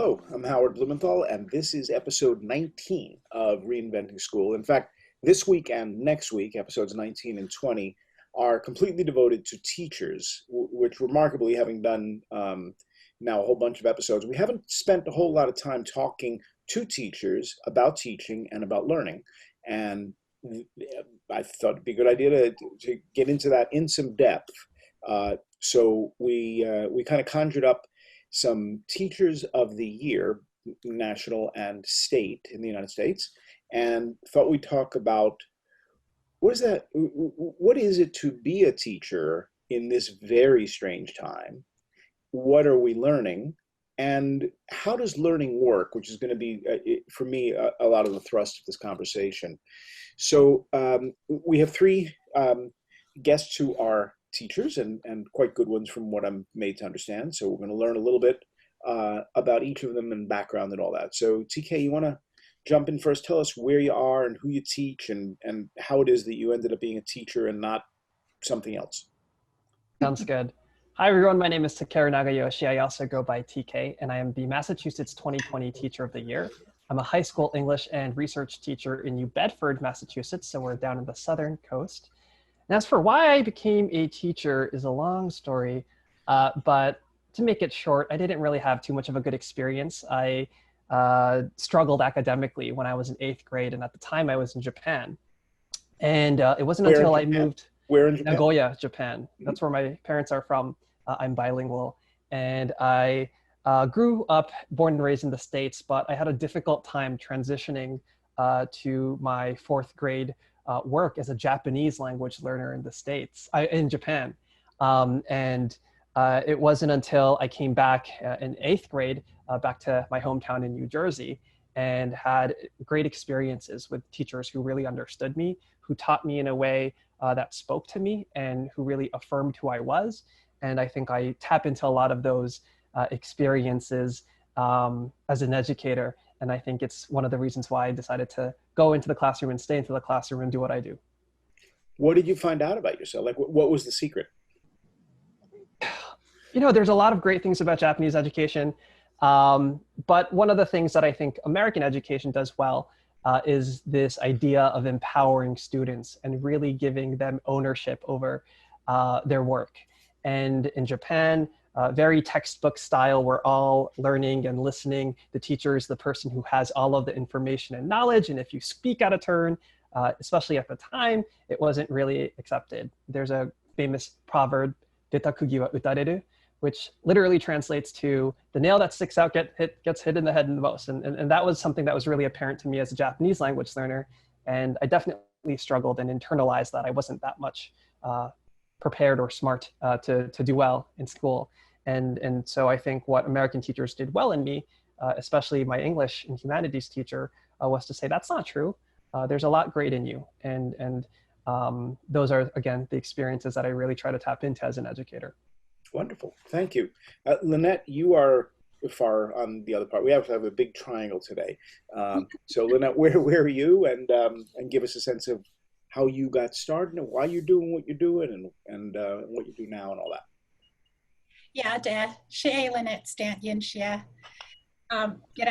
Hello, I'm Howard Blumenthal, and this is episode 19 of Reinventing School. In fact, this week and next week, episodes 19 and 20, are completely devoted to teachers, which remarkably, having done now a whole bunch of episodes, we haven't spent a whole lot of time talking to teachers about teaching and about learning. And I thought it'd be a good idea to get into that in some depth. So we kind of conjured up some teachers of the year, national and state in the United States, and thought we'd talk about what is it to be a teacher in this very strange time? What are we learning? And how does learning work, which is going to be, for me, a lot of the thrust of this conversation. So we have three guests who are teachers and quite good ones from what I'm made to understand. So we're going to learn a little bit about each of them and background and all that. So TK, you want to jump in first? Tell us where you are and who you teach and how it is that you ended up being a teacher and not something else. Sounds good. Hi everyone, my name is Takeru Nagayoshi. I also go by TK and I am the Massachusetts 2020 Teacher of the Year. I'm a high school English and research teacher in New Bedford, Massachusetts, so we're down in the southern coast. And as for why I became a teacher is a long story, but to make it short, I didn't really have too much of a good experience. I struggled academically when I was in 8th grade, and at the time I was in Japan. And it wasn't until I moved Where in Japan? Nagoya, Japan. That's where my parents are from. I'm bilingual. And I grew up, born and raised in the States, but I had a difficult time transitioning to my 4th grade work as a Japanese language learner in the States, in Japan. It wasn't until I came back in 8th grade, back to my hometown in New Jersey, and had great experiences with teachers who really understood me, who taught me in a way that spoke to me and who really affirmed who I was. And I think I tap into a lot of those experiences as an educator. And I think it's one of the reasons why I decided to go into the classroom and stay into the classroom and do what I do. What did you find out about yourself? Like, what was the secret? You know, there's a lot of great things about Japanese education. But one of the things that I think American education does well is this idea of empowering students and really giving them ownership over their work. And in Japan, very textbook style, we're all learning and listening. The teacher is the person who has all of the information and knowledge. And if you speak out of turn, especially at the time, it wasn't really accepted. There's a famous proverb, "Detakugi wa utareru," which literally translates to the nail that sticks out gets hit in the head the most. And that was something that was really apparent to me as a Japanese language learner. And I definitely struggled and internalized that I wasn't that much prepared or smart to do well in school. And so I think what American teachers did well in me, especially my English and humanities teacher, was to say, that's not true. There's a lot great in you. And those are, again, the experiences that I really try to tap into as an educator. Wonderful. Thank you. Lynette, you are far on the other part. We have to have a big triangle today. So Lynette, where are you? And give us a sense of how you got started and why you're doing what you're doing and what you do now and all that. Yeah, Lynette Stant yin xie. Good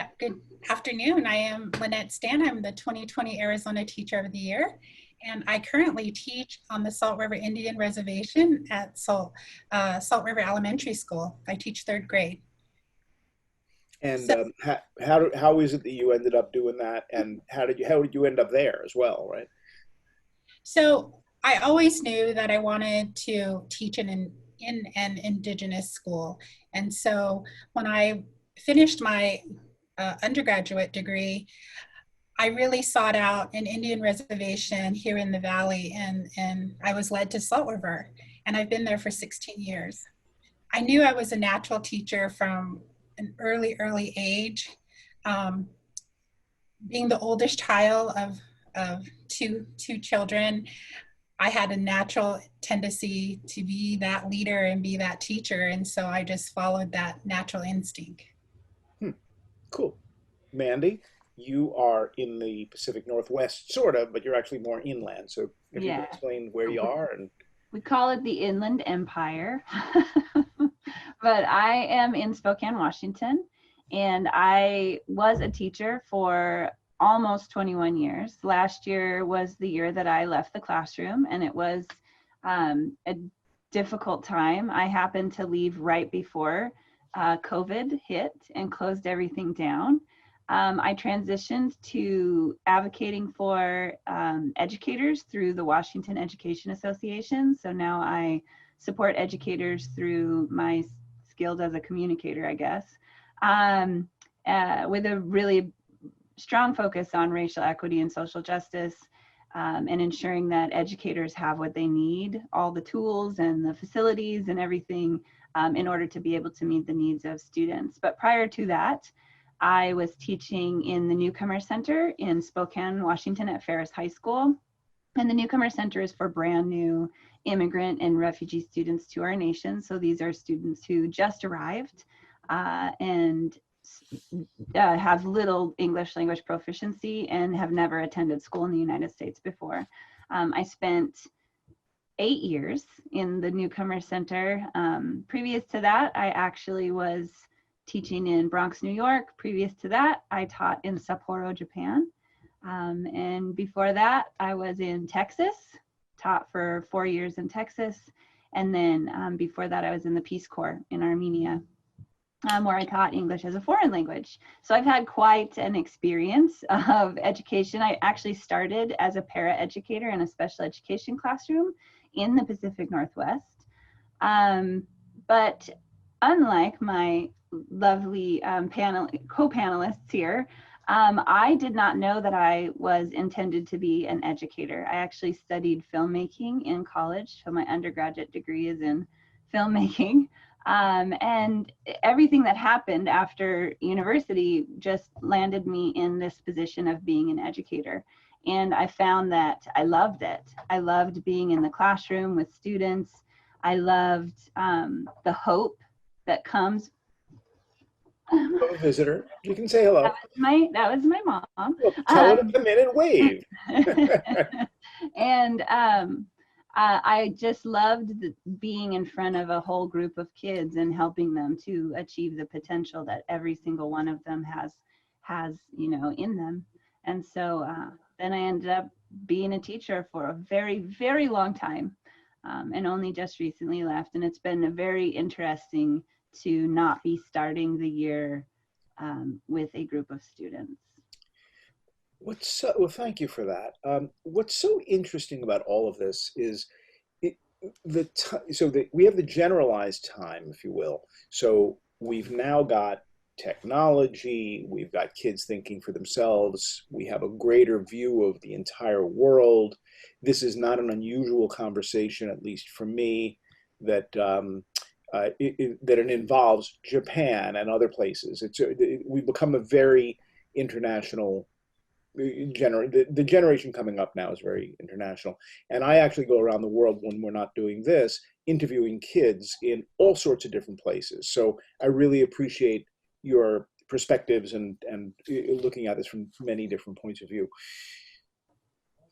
afternoon. I am Lynette Stant. I'm the 2020 Arizona Teacher of the Year. And I currently teach on the Salt River Indian Reservation at Salt River Elementary School. I teach 3rd grade. And so, how is it that you ended up doing that? And how did you end up there as well, right? So I always knew that I wanted to teach in an Indigenous school. And so when I finished my undergraduate degree, I really sought out an Indian reservation here in the Valley, and I was led to Salt River, and I've been there for 16 years. I knew I was a natural teacher from an early age. Being the oldest child of two children, I had a natural tendency to be that leader and be that teacher, and so I just followed that natural instinct. Cool. Mandy, you are in the Pacific Northwest, sort of, but you're actually more inland. So if you can explain where you are. And we call it the Inland Empire. But I am in Spokane, Washington, And I was a teacher for almost 21 years. Last year was the year that I left the classroom, and it was a difficult time. I happened to leave right before COVID hit and closed everything down. I transitioned to advocating for educators through the Washington Education Association. So now I support educators through my skills as a communicator, I guess, with a really strong focus on racial equity and social justice, and ensuring that educators have what they need, all the tools and the facilities and everything in order to be able to meet the needs of students. But prior to that, I was teaching in the Newcomer Center in Spokane, Washington at Ferris High School. And the Newcomer Center is for brand new immigrant and refugee students to our nation. So these are students who just arrived and have little English language proficiency and have never attended school in the United States before. I spent 8 years in the Newcomer Center. Previous to that, I actually was teaching in Bronx, New York. Previous to that, I taught in Sapporo, Japan. And before that, I was in Texas, taught for 4 years in Texas. And then before that, I was in the Peace Corps in Armenia, where I taught English as a foreign language. So I've had quite an experience of education. I actually started as a para-educator in a special education classroom in the Pacific Northwest. But unlike my lovely co-panelists here, I did not know that I was intended to be an educator. I actually studied filmmaking in college, so my undergraduate degree is in filmmaking. And everything that happened after university just landed me in this position of being an educator. And I found that I loved it. I loved being in the classroom with students. I loved the hope that comes. A visitor. You can say hello. That was my mom. Well, tell her to come in and wave. And I just loved being in front of a whole group of kids and helping them to achieve the potential that every single one of them has in them. And so then I ended up being a teacher for a very, very long time, and only just recently left. And it's been very interesting to not be starting the year with a group of students. Well, thank you for that. What's so interesting about all of this is we have the generalized time, if you will. So we've now got technology, we've got kids thinking for themselves, we have a greater view of the entire world. This is not an unusual conversation, at least for me, that it involves Japan and other places. We've become a very international the generation coming up now is very international. And I actually go around the world when we're not doing this, interviewing kids in all sorts of different places. So I really appreciate your perspectives and looking at this from many different points of view.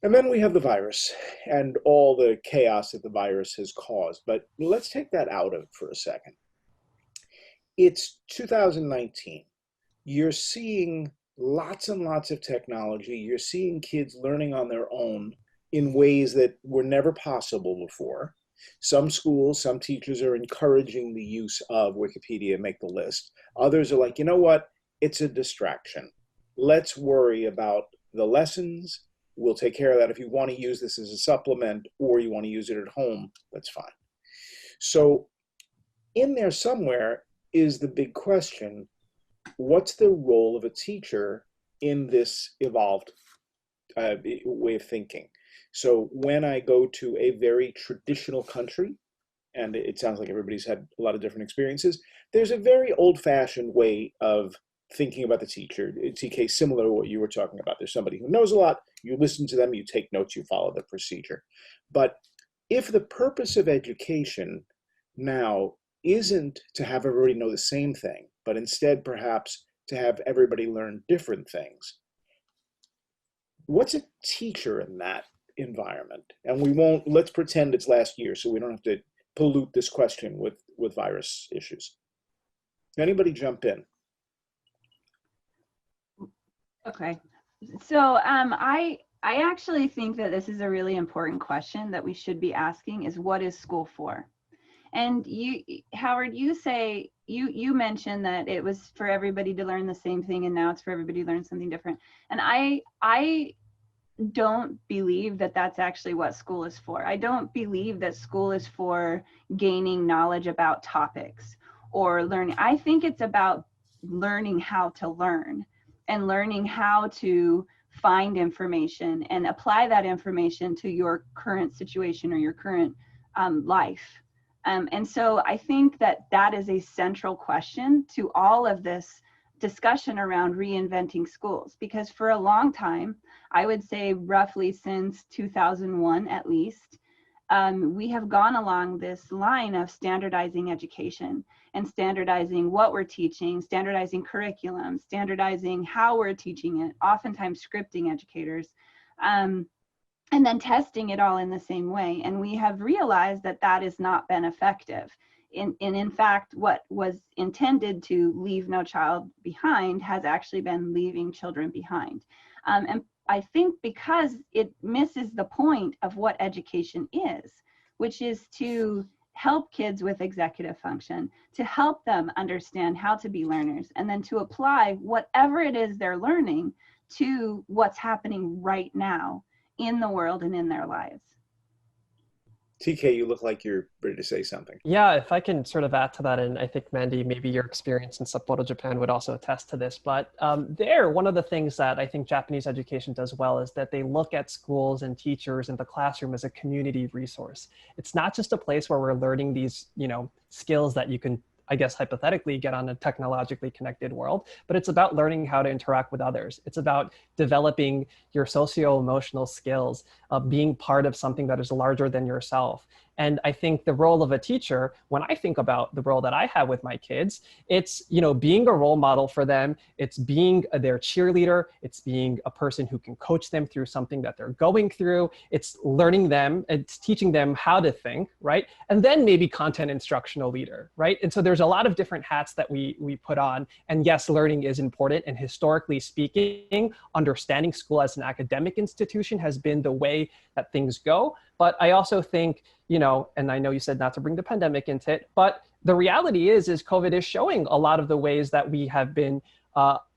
And then we have the virus and all the chaos that the virus has caused. But let's take that out of it for a second. It's 2019. You're seeing lots and lots of technology. You're seeing kids learning on their own in ways that were never possible before. Some schools, some teachers are encouraging the use of Wikipedia, make the list. Others are like, you know what? It's a distraction. Let's worry about the lessons. We'll take care of that. If you want to use this as a supplement or you want to use it at home, that's fine. So in there somewhere is the big question: what's the role of a teacher in this evolved way of thinking? So when I go to a very traditional country, and it sounds like everybody's had a lot of different experiences, there's a very old-fashioned way of thinking about the teacher. TK, similar to what you were talking about. There's somebody who knows a lot, you listen to them, you take notes, you follow the procedure. But if the purpose of education now isn't to have everybody know the same thing, but instead perhaps to have everybody learn different things, what's a teacher in that environment? And let's pretend it's last year so we don't have to pollute this question with virus issues. Anybody jump in? Okay. So I actually think that this is a really important question that we should be asking is, what is school for? And you, Howard, you mentioned that it was for everybody to learn the same thing, and now it's for everybody to learn something different. And I don't believe that that's actually what school is for. I don't believe that school is for gaining knowledge about topics or learning. I think it's about learning how to learn and learning how to find information and apply that information to your current situation or your current life. And so I think that that is a central question to all of this discussion around reinventing schools, because for a long time, I would say roughly since 2001 at least, we have gone along this line of standardizing education and standardizing what we're teaching, standardizing curriculum, standardizing how we're teaching it, oftentimes scripting educators, and then testing it all in the same way. And we have realized that that has not been effective. In fact, what was intended to leave no child behind has actually been leaving children behind. And I think because it misses the point of what education is, which is to help kids with executive function, to help them understand how to be learners, and then to apply whatever it is they're learning to what's happening right now in the world and in their lives. TK, you look like you're ready to say something. Yeah, if I can sort of add to that, and I think, Mandy, maybe your experience in Sapporo, Japan would also attest to this, but one of the things that I think Japanese education does well is that they look at schools and teachers and the classroom as a community resource. It's not just a place where we're learning these, skills that you can, I guess, hypothetically get on a technologically connected world, but it's about learning how to interact with others. It's about developing your socio-emotional skills, being part of something that is larger than yourself. And I think the role of a teacher, when I think about the role that I have with my kids, it's, being a role model for them. It's being their cheerleader. It's being a person who can coach them through something that they're going through. It's learning them. It's teaching them how to think, right? And then maybe content instructional leader, right? And so there's a lot of different hats that we put on. And yes, learning is important. And historically speaking, understanding school as an academic institution has been the way that things go. But I also think, and I know you said not to bring the pandemic into it, but the reality is COVID is showing a lot of the ways that we have been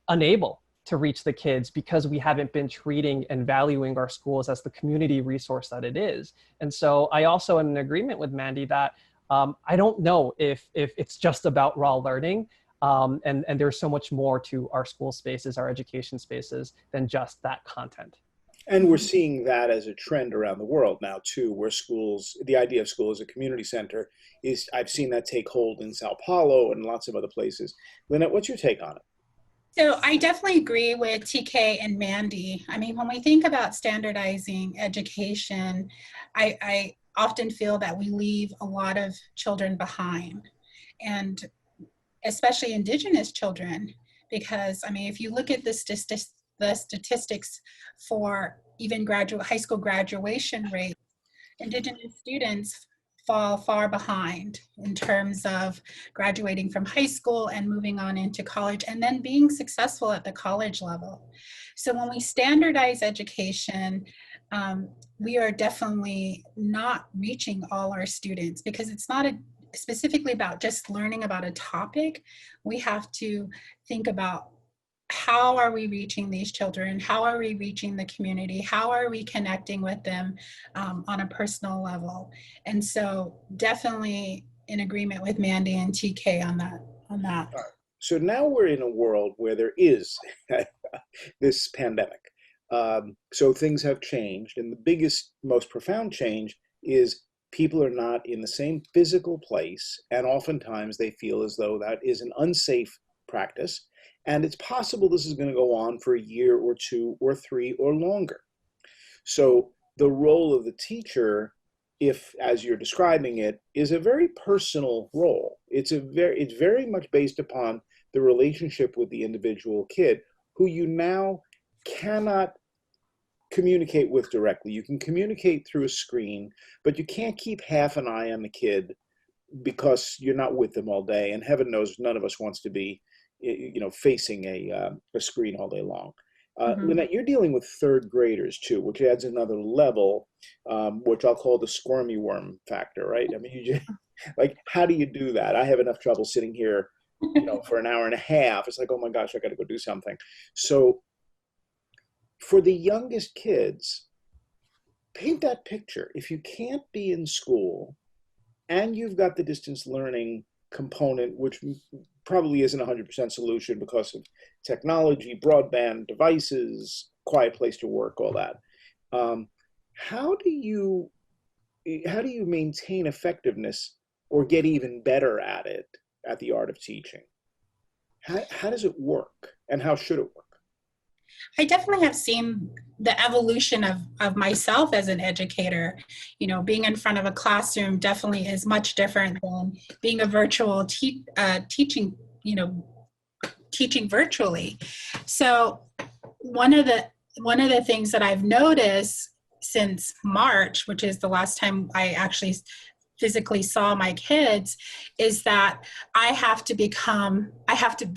unable to reach the kids because we haven't been treating and valuing our schools as the community resource that it is. And so I also am in agreement with Mandy that I don't know if it's just about raw learning. And there's so much more to our school spaces, our education spaces, than just that content. And we're seeing that as a trend around the world now too, where schools, the idea of school as a community center is, I've seen that take hold in Sao Paulo and lots of other places. Lynette, what's your take on it? So I definitely agree with TK and Mandy. I mean, when we think about standardizing education, I often feel that we leave a lot of children behind, and especially Indigenous children, because I mean, if you look at the statistics for even high school graduation rate, Indigenous students fall far behind in terms of graduating from high school and moving on into college and then being successful at the college level. So when we standardize education, we are definitely not reaching all our students, because it's not specifically about just learning about a topic. We have to think about, how are we reaching these children? How are we reaching the community? How are we connecting with them on a personal level? And so definitely in agreement with Mandy and TK on that. So now we're in a world where there is this pandemic. So things have changed, and the biggest, most profound change is people are not in the same physical place, and oftentimes they feel as though that is an unsafe practice. And it's possible this is going to go on for a year or two or three or longer. So the role of the teacher, if as you're describing it, is a very personal role. It's very much based upon the relationship with the individual kid, who you now cannot communicate with directly. You can communicate through a screen, but you can't keep half an eye on the kid because you're not with them all day. And heaven knows none of us wants to be facing a screen all day long. Lynette, you're dealing with third graders too, which adds another level, which I'll call the squirmy worm factor, right? I mean, you just, like, how do you do that? I have enough trouble sitting here, for an hour and a half. It's like, oh my gosh, I got to go do something. So for the youngest kids, paint that picture. If you can't be in school and you've got the distance learning component, which probably isn't a 100% solution because of technology, broadband devices, quiet place to work, all that. How do you maintain effectiveness or get even better at it, at the art of teaching? How does it work, and how should it work? I definitely have seen the evolution of myself as an educator. Being in front of a classroom definitely is much different than being a virtual teaching, teaching virtually. So one of the things that I've noticed since March, which is the last time I actually physically saw my kids, is that I have to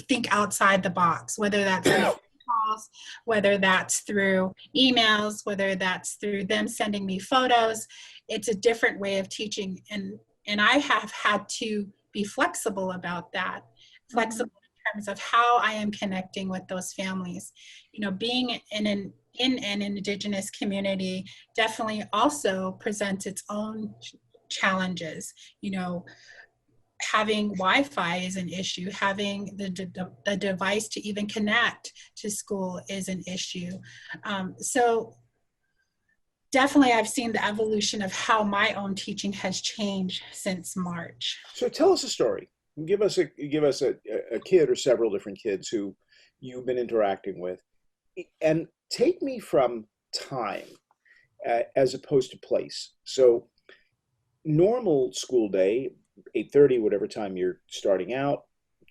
think outside the box, whether that's calls, whether that's through emails, whether that's through them sending me photos. It's a different way of teaching, and I have had to be flexible about that, flexible in terms of how I am connecting with those families. Being in an Indigenous community definitely also presents its own challenges. Having Wi-Fi is an issue. Having the device to even connect to school is an issue. So definitely I've seen the evolution of how my own teaching has changed since March. So tell us a story. Give us a kid or several different kids who you've been interacting with, and take me from time as opposed to place. So normal school day, 8:30, whatever time you're starting out,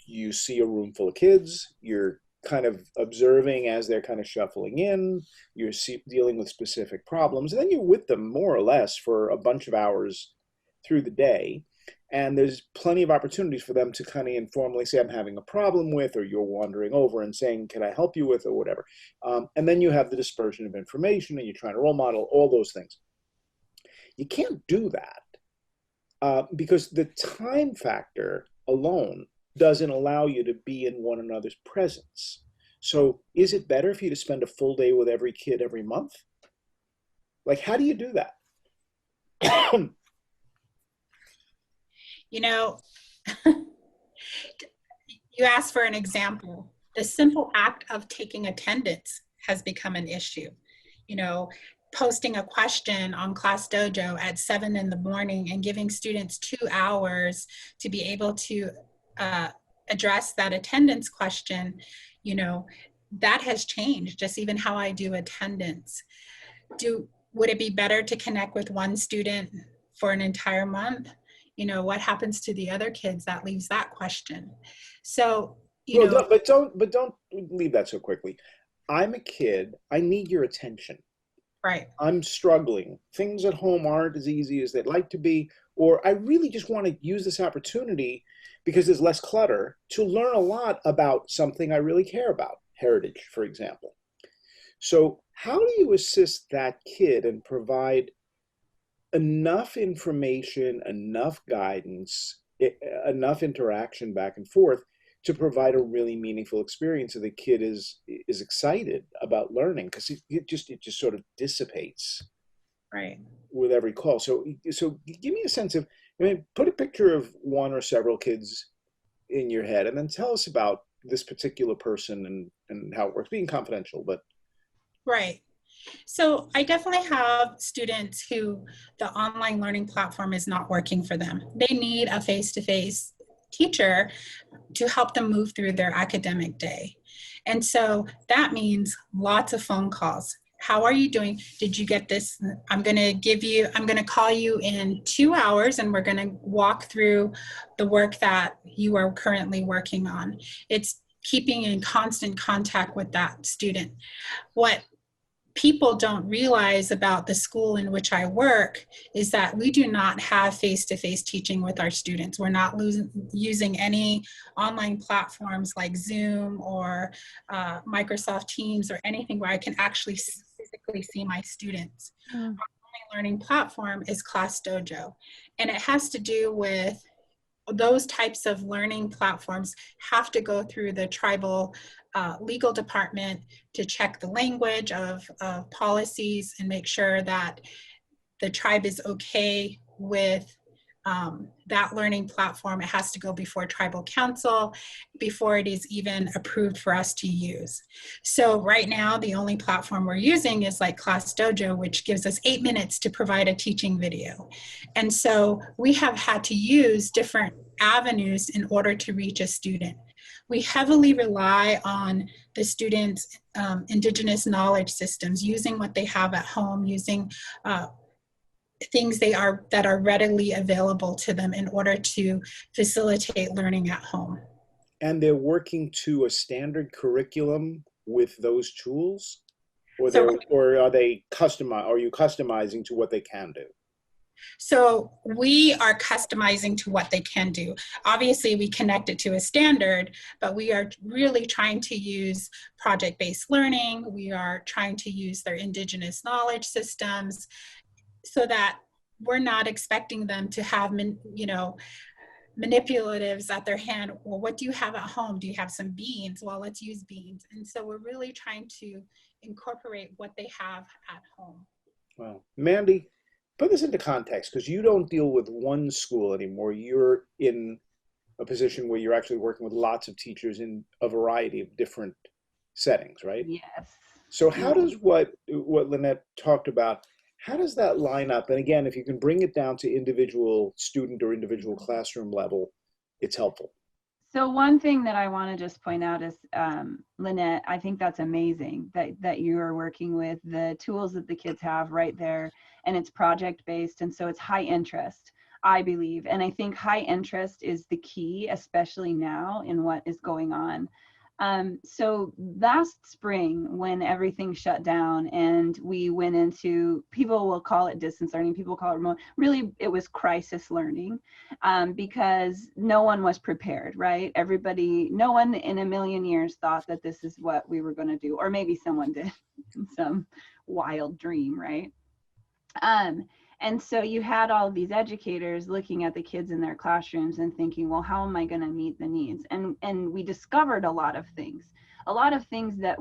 you see a room full of kids, you're kind of observing as they're kind of shuffling in, you're dealing with specific problems, and then you're with them more or less for a bunch of hours through the day. And there's plenty of opportunities for them to kind of informally say, I'm having a problem with, or you're wandering over and saying, can I help you with, or whatever. And then you have the dispersion of information, and you're trying to role model, all those things. You can't do that because the time factor alone doesn't allow you to be in one another's presence. So is it better for you to spend a full day with every kid every month? Like, how do you do that? You asked for an example. The simple act of taking attendance has become an issue. Posting a question on Class Dojo at 7 in the morning and giving students 2 hours to be able to address that attendance question, that has changed, just even how I do attendance. Would it be better to connect with one student for an entire month? What happens to the other kids? That leaves that question. So, but don't leave that so quickly. I'm a kid. I need your attention. Right. I'm struggling. Things at home aren't as easy as they'd like to be, or I really just want to use this opportunity because there's less clutter to learn a lot about something I really care about, heritage, for example. So how do you assist that kid and provide enough information, enough guidance, enough interaction back and forth to provide a really meaningful experience so the kid is excited about learning, because it just sort of dissipates right with every call. So give me a sense of, put a picture of one or several kids in your head, and then tell us about this particular person and how it works, being confidential, but. Right. So I definitely have students who the online learning platform is not working for them. They need a face-to-face teacher to help them move through their academic day. And so that means lots of phone calls. How are you doing? Did you get this? I'm going to call you in 2 hours, and we're going to walk through the work that you are currently working on. It's keeping in constant contact with that student. What people don't realize about the school in which I work is that we do not have face-to-face teaching with our students. We're not using any online platforms like Zoom or Microsoft Teams or anything where I can actually physically see my students. Our only learning platform is Class Dojo, and it has to do with those types of learning platforms have to go through the tribal legal department to check the language of policies and make sure that the tribe is okay with that learning platform. It has to go before tribal council before it is even approved for us to use. So right now, the only platform we're using is like Class Dojo, which gives us 8 minutes to provide a teaching video. And so we have had to use different avenues in order to reach a student. We heavily rely on the students' indigenous knowledge systems, using what they have at home, using things that are readily available to them in order to facilitate learning at home. And they're working to a standard curriculum with those tools, or are you customizing to what they can do? So we are customizing to what they can do. Obviously, we connect it to a standard, but we are really trying to use project-based learning. We are trying to use their indigenous knowledge systems, so that we're not expecting them to have, manipulatives at their hand. Well, what do you have at home? Do you have some beans? Well, let's use beans. And so we're really trying to incorporate what they have at home. Well, Mandy, put this into context, because you don't deal with one school anymore. You're in a position where you're actually working with lots of teachers in a variety of different settings, right? Yes. So how does what Lynette talked about, how does that line up? And again, if you can bring it down to individual student or individual classroom level, it's helpful. So one thing that I want to just point out is, Lynette, I think that's amazing that you are working with the tools that the kids have right there, and it's project-based, and so it's high interest, I believe. And I think high interest is the key, especially now in what is going on. So last spring, when everything shut down and we went into, people will call it distance learning, people call it remote, really it was crisis learning, because no one was prepared, right? No one in a million years thought that this is what we were going to do, or maybe someone did in some wild dream, right? And so you had all of these educators looking at the kids in their classrooms and thinking, well, how am I going to meet the needs? And we discovered a lot of things that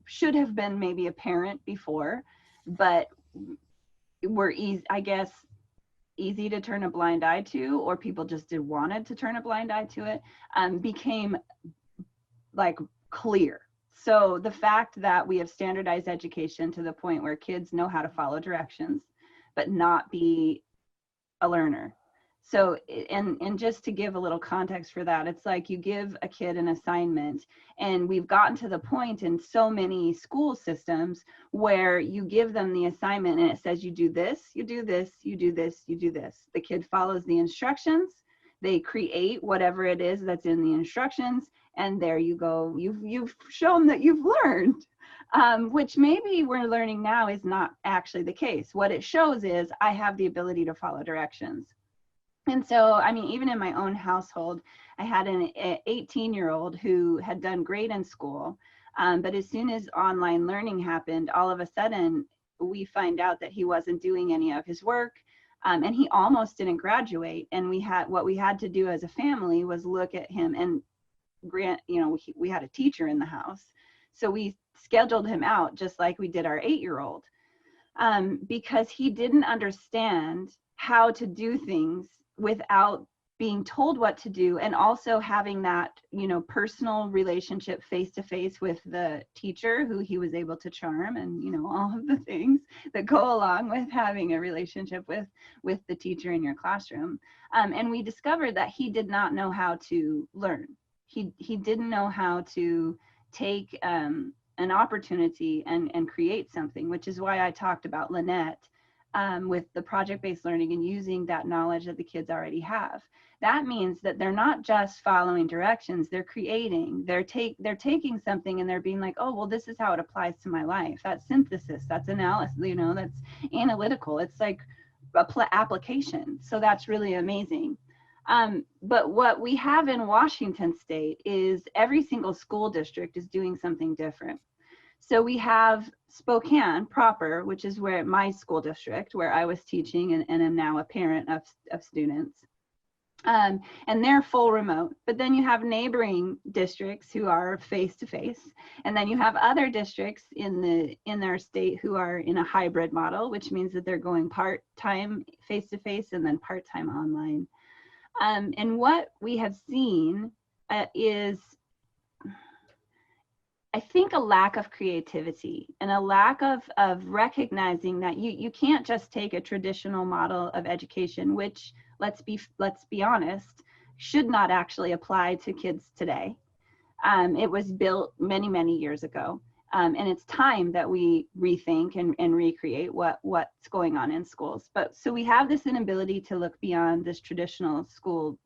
should have been maybe apparent before, but were easy to turn a blind eye to, or people just wanted to turn a blind eye to it, became like clear. So the fact that we have standardized education to the point where kids know how to follow directions, but not be a learner. So, and just to give a little context for that, it's like you give a kid an assignment, and we've gotten to the point in so many school systems where you give them the assignment and it says, you do this, you do this, you do this, you do this. The kid follows the instructions, they create whatever it is that's in the instructions, and there you go. You've shown that you've learned. Which maybe we're learning now is not actually the case. What it shows is I have the ability to follow directions. And so, I mean, even in my own household, I had an 18-year-old who had done great in school, but as soon as online learning happened, all of a sudden we find out that he wasn't doing any of his work, and he almost didn't graduate. And what we had to do as a family was look at him and grant, we had a teacher in the house. So we scheduled him out just like we did our 8-year-old, because he didn't understand how to do things without being told what to do, and also having that, personal relationship face to face with the teacher who he was able to charm, and, all of the things that go along with having a relationship with the teacher in your classroom. And we discovered that he did not know how to learn. He didn't know how to take an opportunity and create something, which is why I talked about Lynette with the project-based learning and using that knowledge that the kids already have. That means that they're not just following directions, they're creating, they're taking something and they're being like, oh, well, this is how it applies to my life. That's synthesis, that's analysis, you know, that's analytical. It's like application. So that's really amazing. But what we have in Washington State is every single school district is doing something different. So we have Spokane proper, which is where my school district, where I was teaching and am now a parent of students. And they're full remote, but then you have neighboring districts who are face-to-face, and then you have other districts in their state who are in a hybrid model, which means that they're going part-time face-to-face and then part-time online. And what we have seen is, I think, a lack of creativity and a lack of recognizing that you can't just take a traditional model of education, which, let's be honest, should not actually apply to kids today. It was built many, many years ago. And it's time that we rethink and recreate what's going on in schools. But so we have this inability to look beyond this traditional school.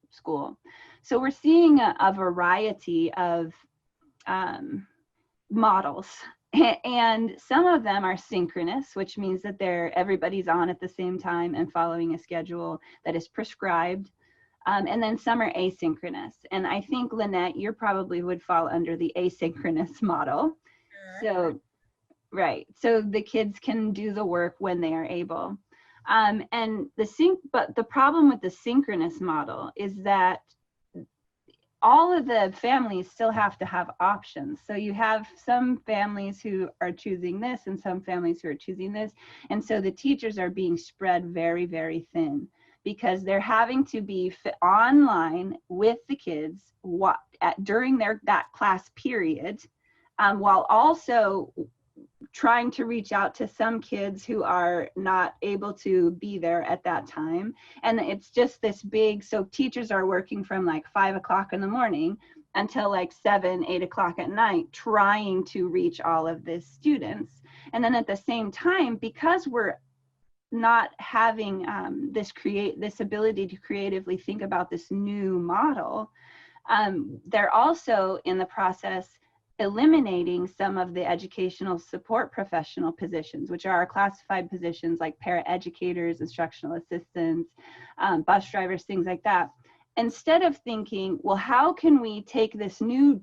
So we're seeing a variety of models, and some of them are synchronous, which means that everybody's on at the same time and following a schedule that is prescribed. And then some are asynchronous. And I think, Lynette, you probably would fall under the asynchronous model. So, right. So the kids can do the work when they are able. But the problem with the synchronous model is that all of the families still have to have options. So you have some families who are choosing this and some families who are choosing this. And so the teachers are being spread very, very thin, because they're having to be online with the kids during that class period, while also trying to reach out to some kids who are not able to be there at that time. And it's just this big, so teachers are working from like 5 o'clock in the morning until like 7, 8 o'clock at night, trying to reach all of these students. And then at the same time, because we're not having this ability to creatively think about this new model, they're also in the process eliminating some of the educational support professional positions, which are classified positions like paraeducators, instructional assistants, bus drivers, things like that. Instead of thinking, well, how can we take this new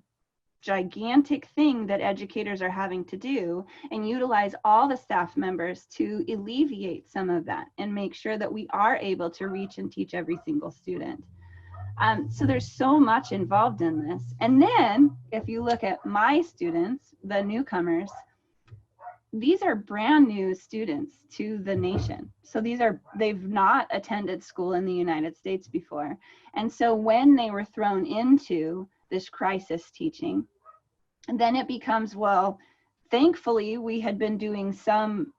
gigantic thing that educators are having to do and utilize all the staff members to alleviate some of that and make sure that we are able to reach and teach every single student. So there's so much involved in this. And then if you look at my students, the newcomers, these are brand new students to the nation. So they've not attended school in the United States before. And so when they were thrown into this crisis teaching, and then it becomes, well, thankfully we had been doing some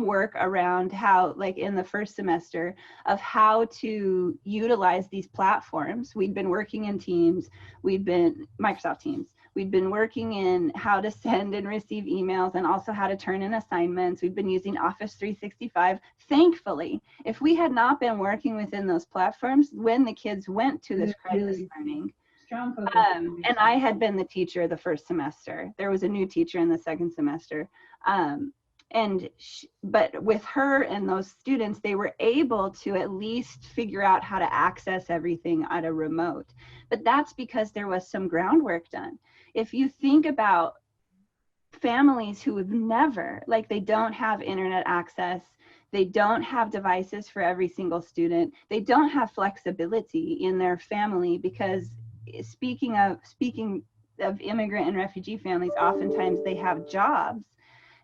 work around how, like in the first semester, of how to utilize these platforms. We'd been working in Teams, Microsoft Teams. We'd been working in how to send and receive emails and also how to turn in assignments. We've been using Office 365. Thankfully, if we had not been working within those platforms, when the kids went to this crisis learning, and I had been the teacher the first semester, there was a new teacher in the second semester. But with her and those students, they were able to at least figure out how to access everything at a remote. But that's because there was some groundwork done. If you think about families who have never, like, they don't have internet access, they don't have devices for every single student, they don't have flexibility in their family, because speaking of immigrant and refugee families, oftentimes they have jobs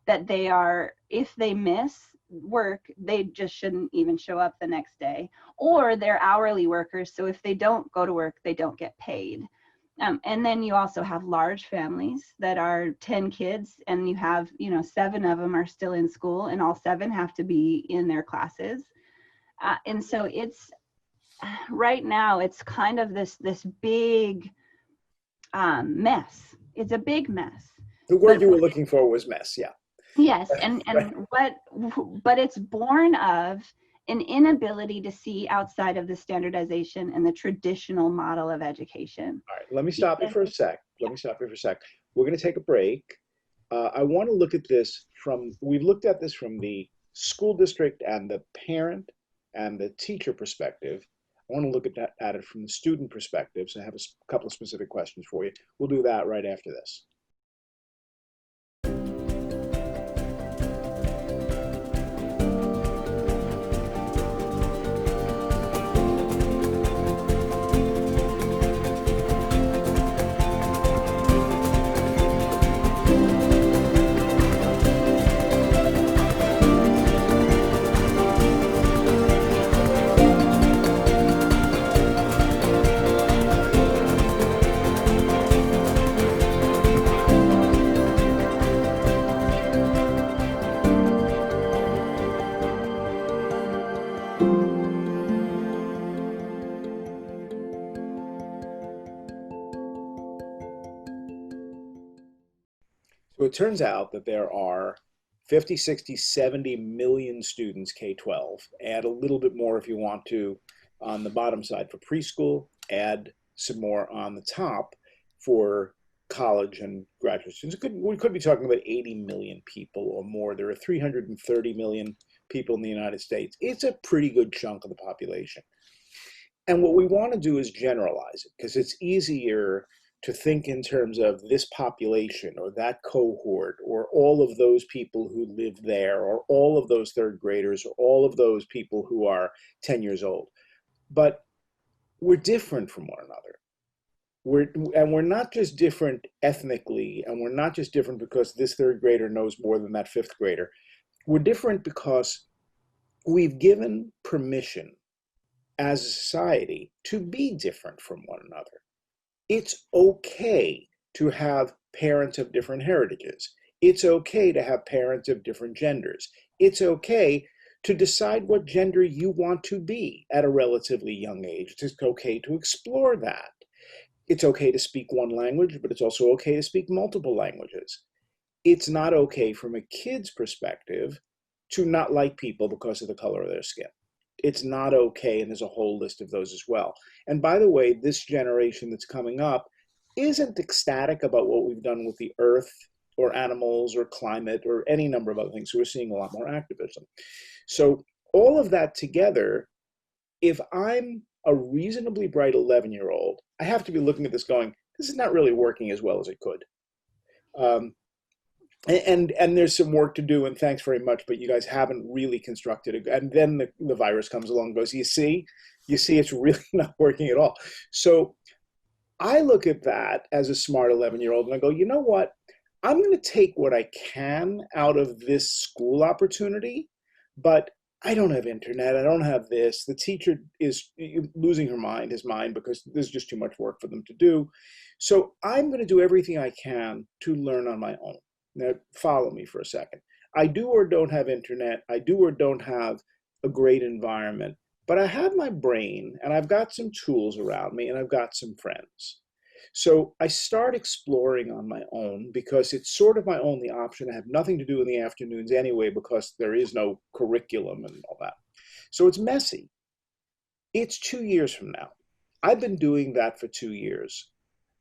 that they are, if they miss work, they just shouldn't even show up the next day. Or they're hourly workers, so if they don't go to work, they don't get paid. And then you also have large families that are 10 kids, and you have, 7 of them are still in school, and all 7 have to be in their classes. And so it's, right now, it's kind of this big mess. It's a big mess. The word you were looking for was mess, yeah. Yes, but it's born of an inability to see outside of the standardization and the traditional model of education. All right, let me stop you for a sec. We're going to take a break. I want to look at this we've looked at this from the school district and the parent and the teacher perspective. I want to look at it from the student perspective. So I have a couple of specific questions for you. We'll do that right after this. So it turns out that there are 50, 60, 70 million students K-12. Add a little bit more if you want to on the bottom side for preschool, add some more on the top for college and graduate students. We could be talking about 80 million people or more. There are 330 million people in the United States. It's a pretty good chunk of the population. And what we want to do is generalize it, because it's easier to think in terms of this population or that cohort or all of those people who live there or all of those third graders or all of those people who are 10 years old. But we're different from one another. We're not just different ethnically, and we're not just different because this third grader knows more than that fifth grader. We're different because we've given permission as a society to be different from one another. It's okay to have parents of different heritages. It's okay to have parents of different genders. It's okay to decide what gender you want to be at a relatively young age. It's okay to explore that. It's okay to speak one language, but it's also okay to speak multiple languages. It's not okay from a kid's perspective to not like people because of the color of their skin. It's not okay, and there's a whole list of those as well. And by the way, this generation that's coming up isn't ecstatic about what we've done with the earth or animals or climate or any number of other things. So we're seeing a lot more activism. So all of that together, if I'm a reasonably bright 11-year-old, I have to be looking at this going, this is not really working as well as it could. And there's some work to do, and thanks very much, but you guys haven't really constructed it. And then the virus comes along and goes, you see, it's really not working at all. So I look at that as a smart 11-year-old and I go, you know what? I'm going to take what I can out of this school opportunity, but I don't have internet. I don't have this. The teacher is losing his mind because there's just too much work for them to do. So I'm going to do everything I can to learn on my own. Now, follow me for a second. I do or don't have internet. I do or don't have a great environment, but I have my brain and I've got some tools around me and I've got some friends. So I start exploring on my own because it's sort of my only option. I have nothing to do in the afternoons anyway because there is no curriculum and all that. So it's messy. It's 2 years from now. I've been doing that for 2 years.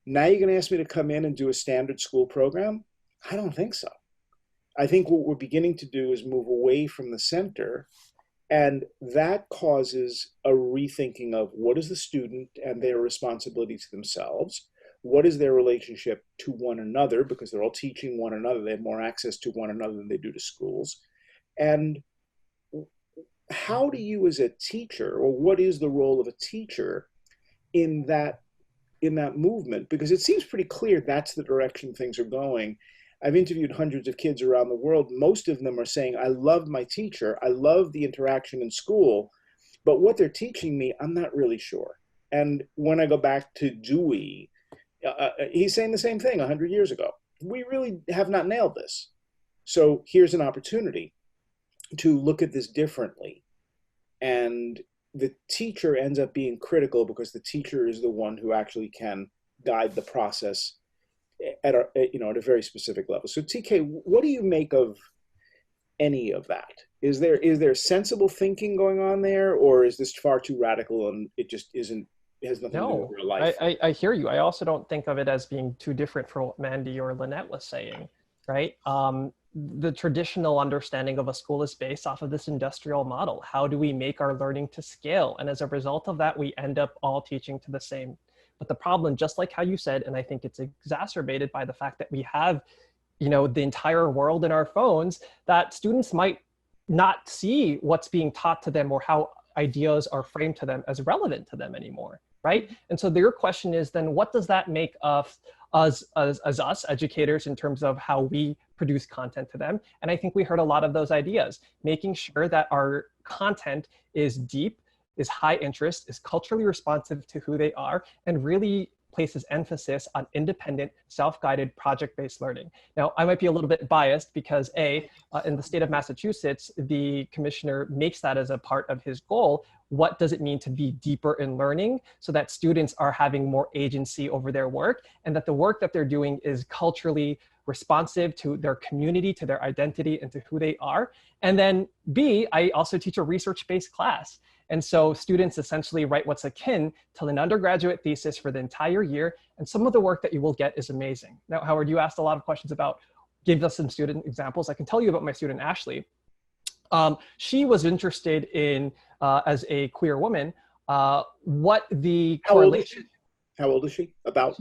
Now you're going to ask me to come in and do a standard school program? I don't think so. I think what we're beginning to do is move away from the center, and that causes a rethinking of what is the student and their responsibility to themselves, what is their relationship to one another, because they're all teaching one another, they have more access to one another than they do to schools, and how do you as a teacher, or what is the role of a teacher in that movement? Because it seems pretty clear that's the direction things are going. I've interviewed hundreds of kids around the world. Most of them are saying, I love my teacher. I love the interaction in school, but what they're teaching me, I'm not really sure. And when I go back to Dewey, he's saying the same thing 100 years ago. We really have not nailed this. So here's an opportunity to look at this differently. And the teacher ends up being critical because the teacher is the one who actually can guide the process at a very specific level. So TK, what do you make of any of that? Is there sensible thinking going on there, or is this far too radical and it just isn't, it has nothing to do with No, real life? I hear you. I also don't think of it as being too different from what Mandy or Lynette was saying, right? The traditional understanding of a school is based off of this industrial model. How do we make our learning to scale? And as a result of that, we end up all teaching to the same. But the problem, just like how you said, and I think it's exacerbated by the fact that we have, the entire world in our phones, that students might not see what's being taught to them or how ideas are framed to them as relevant to them anymore, right? And so your question is then, what does that make of us as us educators in terms of how we produce content to them? And I think we heard a lot of those ideas, making sure that our content is deep, is high interest, is culturally responsive to who they are, and really places emphasis on independent, self-guided, project-based learning. Now, I might be a little bit biased because in the state of Massachusetts, the commissioner makes that as a part of his goal. What does it mean to be deeper in learning so that students are having more agency over their work and that the work that they're doing is culturally responsive to their community, to their identity, and to who they are? And then B, I also teach a research-based class. And so students essentially write what's akin to an undergraduate thesis for the entire year. And some of the work that you will get is amazing. Now, Howard, you asked a lot of questions about, give us some student examples. I can tell you about my student, Ashley. She was interested in, as a queer woman, what the correlation. How old is she? About?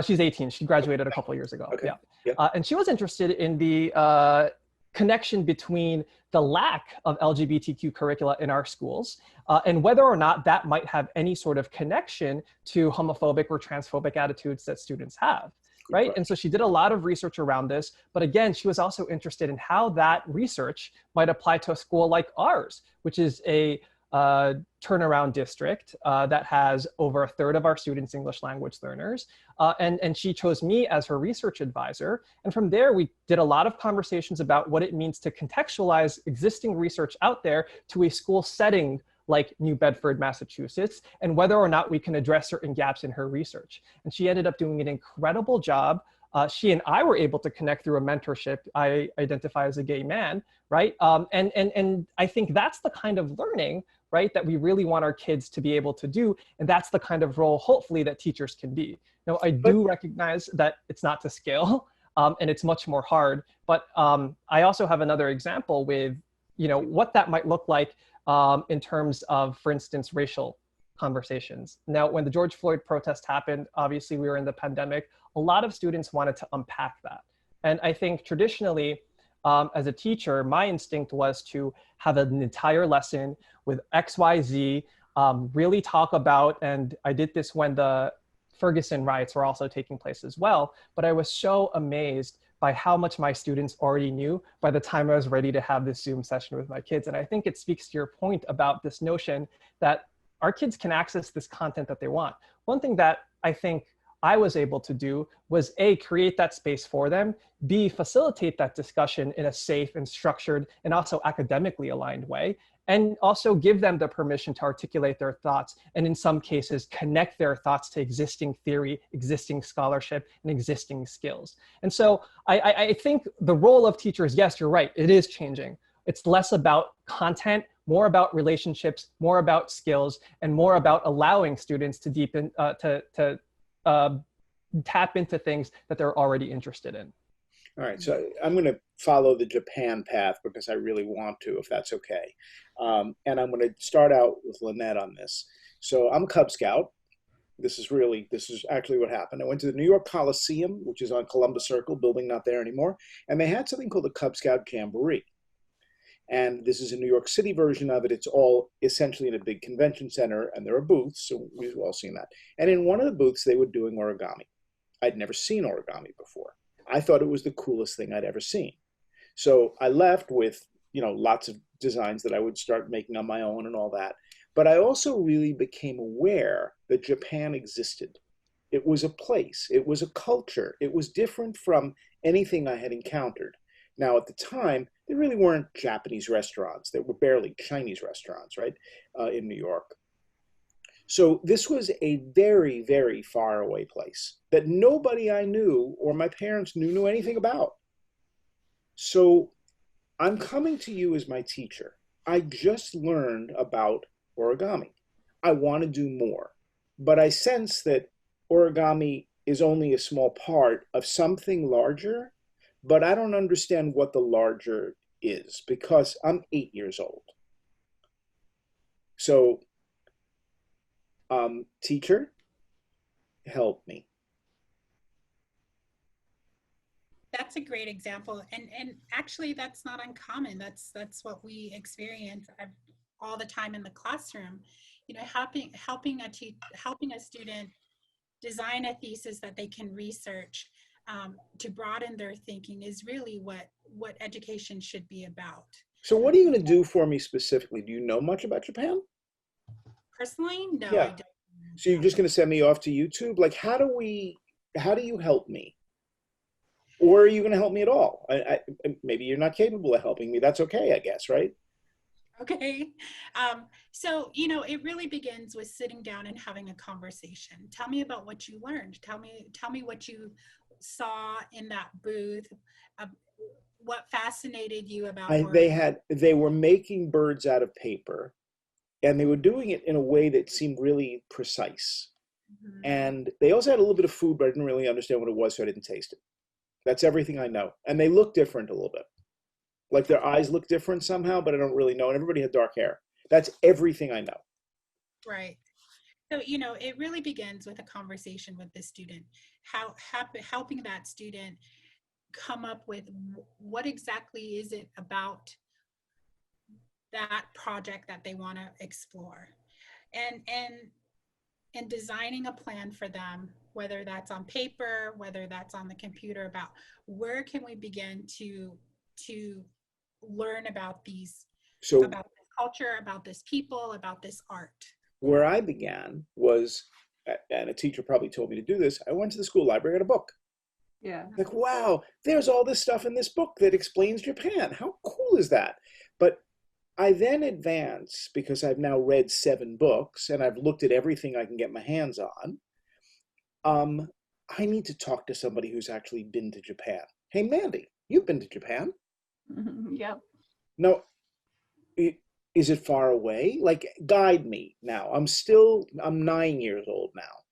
She's 18. She graduated a couple of years ago. Okay. Yeah. And she was interested in the connection between the lack of LGBTQ curricula in our schools and whether or not that might have any sort of connection to homophobic or transphobic attitudes that students have, right? And so she did a lot of research around this, but again, she was also interested in how that research might apply to a school like ours, which is a turnaround district that has over a third of our students English language learners. And she chose me as her research advisor. And from there, we did a lot of conversations about what it means to contextualize existing research out there to a school setting like New Bedford, Massachusetts, and whether or not we can address certain gaps in her research. And she ended up doing an incredible job. She and I were able to connect through a mentorship. I identify as a gay man, right? And I think that's the kind of learning, right, that we really want our kids to be able to do. And that's the kind of role, hopefully, that teachers can be. Now, I do recognize that it's not to scale and it's much more hard. But I also have another example with, what that might look like in terms of, for instance, racial conversations. Now, when the George Floyd protest happened, obviously we were in the pandemic. A lot of students wanted to unpack that. And I think traditionally, as a teacher, my instinct was to have an entire lesson with X, Y, Z, really talk about, and I did this when the Ferguson riots were also taking place as well, but I was so amazed by how much my students already knew by the time I was ready to have this Zoom session with my kids. And I think it speaks to your point about this notion that our kids can access this content that they want. One thing that I think I was able to do was A, create that space for them, B, facilitate that discussion in a safe and structured and also academically aligned way, and also give them the permission to articulate their thoughts, and in some cases, connect their thoughts to existing theory, existing scholarship, and existing skills. And so I think the role of teachers, yes, you're right, it is changing. It's less about content, more about relationships, more about skills, and more about allowing students to deepen, tap into things that they're already interested in. All right, so I'm going to follow the Japan path because I really want to, if that's okay. And I'm going to start out with Lynette on this. So I'm a Cub Scout. This is actually what happened. I went to the New York Coliseum, which is on Columbus Circle, building not there anymore, and they had something called the Cub Scout Jamboree. And this is a New York City version of it. It's all essentially in a big convention center, and there are booths, so we've all seen that. And in one of the booths, they were doing origami. I'd never seen origami before. I thought it was the coolest thing I'd ever seen. So I left with, lots of designs that I would start making on my own and all that. But I also really became aware that Japan existed. It was a place. It was a culture. It was different from anything I had encountered. Now, at the time, there really weren't Japanese restaurants. There were barely Chinese restaurants, right, in New York. So this was a very, very far away place that nobody I knew or my parents knew anything about. So I'm coming to you as my teacher. I just learned about origami. I want to do more, but I sense that origami is only a small part of something larger, but I don't understand what the larger is because I'm 8 years old. So, teacher, help me. That's a great example, and actually that's not uncommon. That's what we experience all the time in the classroom. You know, helping a student design a thesis that they can research, to broaden their thinking is really what education should be about. So what are you going to do for me specifically? Do you know much about Japan? Personally, no, I Yeah. don't. So you're just going to send me off to YouTube? Like, how do you help me? Or are you going to help me at all? Maybe you're not capable of helping me. That's okay, I guess, right? Okay. So, you know, it really begins with sitting down and having a conversation. Tell me about what you learned. Tell me what you saw in that booth. What fascinated you about They were making birds out of paper, and they were doing it in a way that seemed really precise. Mhm. And they also had a little bit of food, but I didn't really understand what it was, so I didn't taste it. That's everything I know. And they look different a little bit. Like their eyes look different somehow, but I don't really know. And everybody had dark hair. That's everything I know. Right. So, you know, it really begins with a conversation with the student, helping that student come up with what exactly is it about that project that they want to explore, and designing a plan for them, whether that's on paper, whether that's on the computer, about where can we begin to learn about this culture, about this people, about this art. Where I began was, and a teacher probably told me to do this, I went to the school library, got a book. Yeah. Like, wow, there's all this stuff in this book that explains Japan. How cool is that? But I then advance because I've now read 7 books and I've looked at everything I can get my hands on. I need to talk to somebody who's actually been to Japan. Hey, Mandy, you've been to Japan? Yep. No, is it far away? Like, guide me now. I'm 9 years old now.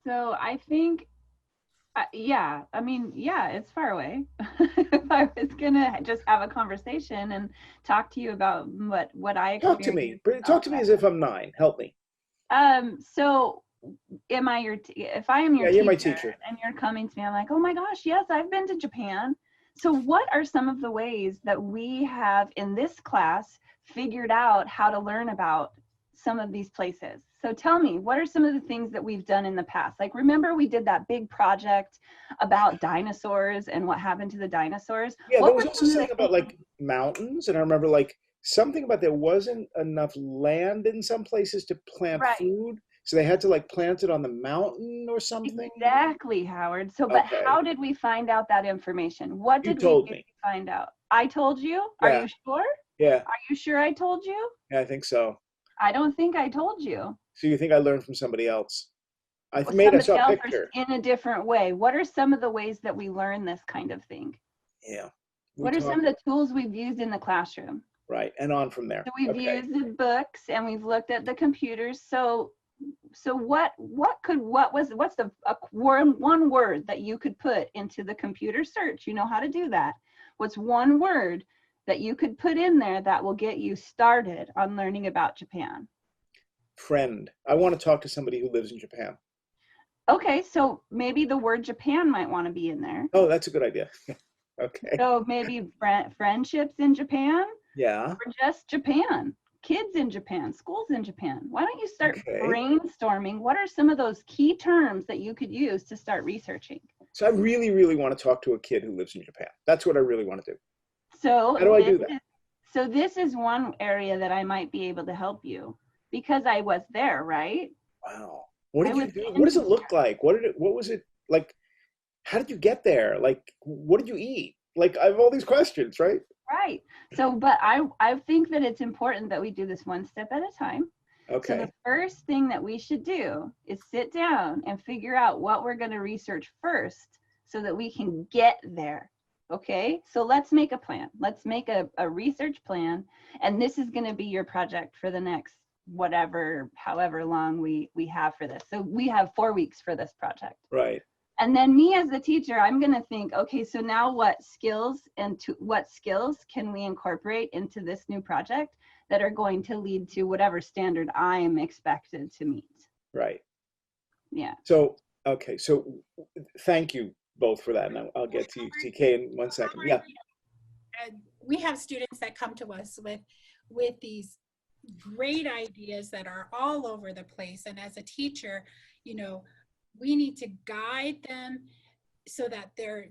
So I think, yeah, I mean, yeah, it's far away. If I was gonna just have a conversation and talk to you about what I experienced. Talk to me as if I'm 9. Help me. So am I if I am your Yeah, teacher, you're my teacher and you're coming to me, I'm like, oh my gosh, yes, I've been to Japan. So what are some of the ways that we have in this class figured out how to learn about some of these places? So tell me, what are some of the things that we've done in the past? Like, remember we did that big project about dinosaurs and what happened to the dinosaurs? Yeah, there was also something about like mountains, and I remember like something about there wasn't enough land in some places to plant food, so they had to like plant it on the mountain or something. Exactly, Howard. So, but how did we find out that information? What did we do to find out? I told you? Yeah. Are you sure? Yeah. Are you sure I told you? Yeah, I think so. I don't think I told you. So you think I learned from somebody else? I saw a picture. In a different way. What are some of the ways that we learn this kind of thing? Yeah. What are some of the tools we've used in the classroom? Right, and on from there. So we've used the books and we've looked at the computers. So what's the one word that you could put into the computer search? You know how to do that. What's one word that you could put in there that will get you started on learning about Japan? Friend. I want to talk to somebody who lives in Japan. Okay, so maybe the word Japan might want to be in there. Oh, that's a good idea. Okay. So maybe friendships in Japan? Yeah. Or just Japan. Kids in Japan, schools in Japan. Why don't you start brainstorming? What are some of those key terms that you could use to start researching? So I really, really want to talk to a kid who lives in Japan. That's what I really want to do. So how do I do that? So this is one area that I might be able to help you because I was there, right? Wow. What did you do? What does it look like? What was it like? How did you get there? Like, what did you eat? Like, I have all these questions, right? Right. So, but I think that it's important that we do this one step at a time. Okay. So the first thing that we should do is sit down and figure out what we're going to research first so that we can get there. Okay, so let's make a plan. Let's make a research plan. And this is going to be your project for the next however long we have for this. So we have 4 weeks for this project. Right. And then me as the teacher, I'm going to think, okay, so now what skills can we incorporate into this new project that are going to lead to whatever standard I'm expected to meet? Right. Yeah. So, okay. So thank you both for that. And I'll get to you, TK, in 1 second. Yeah. We have students that come to us with these great ideas that are all over the place. And as a teacher, you know, we need to guide them so that they're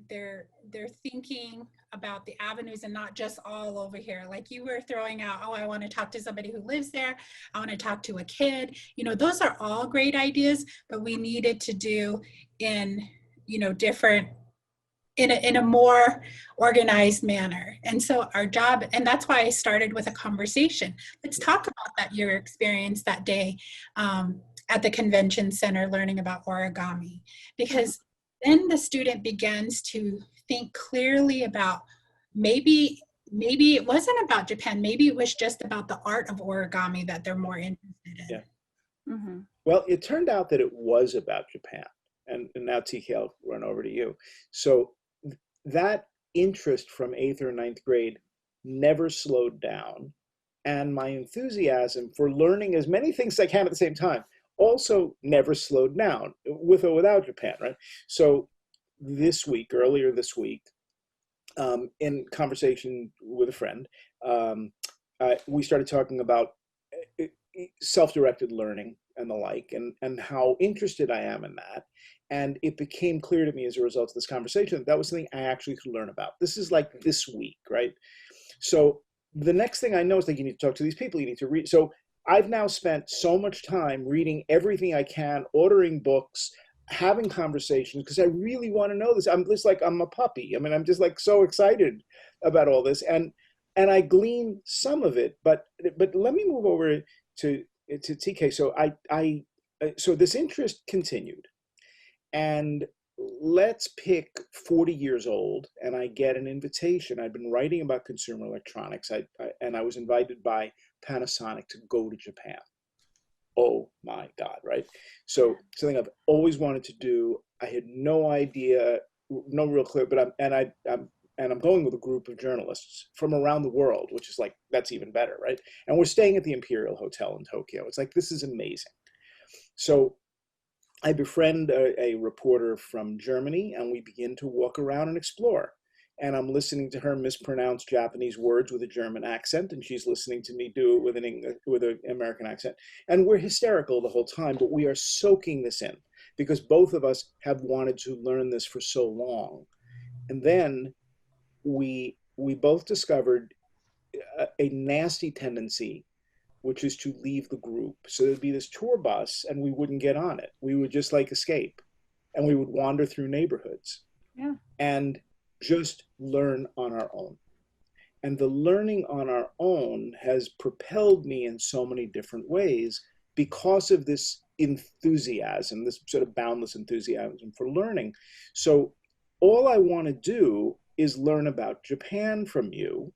thinking about the avenues and not just all over here. Like you were throwing out, oh, I want to talk to somebody who lives there. I want to talk to a kid. You know, those are all great ideas, but we needed to do in, you know, different, in a more organized manner. And so our job, and that's why I started with a conversation. Let's talk about your experience that day at the convention center learning about origami, because then the student begins to think clearly about maybe it wasn't about Japan, maybe it was just about the art of origami that they're more interested in. Yeah. Mm-hmm. Well, it turned out that it was about Japan. And now, TK, I'll run over to you. So that interest from 8th or 9th grade never slowed down. And my enthusiasm for learning as many things as I can at the same time also never slowed down, with or without Japan, right? So earlier this week, in conversation with a friend, we started talking about self-directed learning and the like, and how interested I am in that. And it became clear to me as a result of this conversation that was something I actually could learn about. This is like this week, right? So the next thing I know is like, you need to talk to these people, you need to read. So I've now spent so much time reading everything I can, ordering books, having conversations, because I really want to know this. I'm just like, I'm a puppy. I mean, I'm just like so excited about all this. And I glean some of it, but let me move over to TK. So so this interest continued. And let's pick 40 years old, and I get an invitation. I've been writing about consumer electronics, and I was invited by Panasonic to go to Japan. Oh my God, right? So something I've always wanted to do. I had no idea, no real clue, but I'm going with a group of journalists from around the world, which is like, that's even better, right? And we're staying at the Imperial Hotel in Tokyo. It's like, this is amazing. So I befriend a reporter from Germany, and we begin to walk around and explore. And I'm listening to her mispronounce Japanese words with a German accent, and she's listening to me do it with an American accent. And we're hysterical the whole time, but we are soaking this in because both of us have wanted to learn this for so long. And then we both discovered a nasty tendency, which is to leave the group. So there'd be this tour bus and we wouldn't get on it. We would just like escape, and we would wander through neighborhoods and just learn on our own. And the learning on our own has propelled me in so many different ways because of this enthusiasm, this sort of boundless enthusiasm for learning. So all I want to do is learn about Japan from you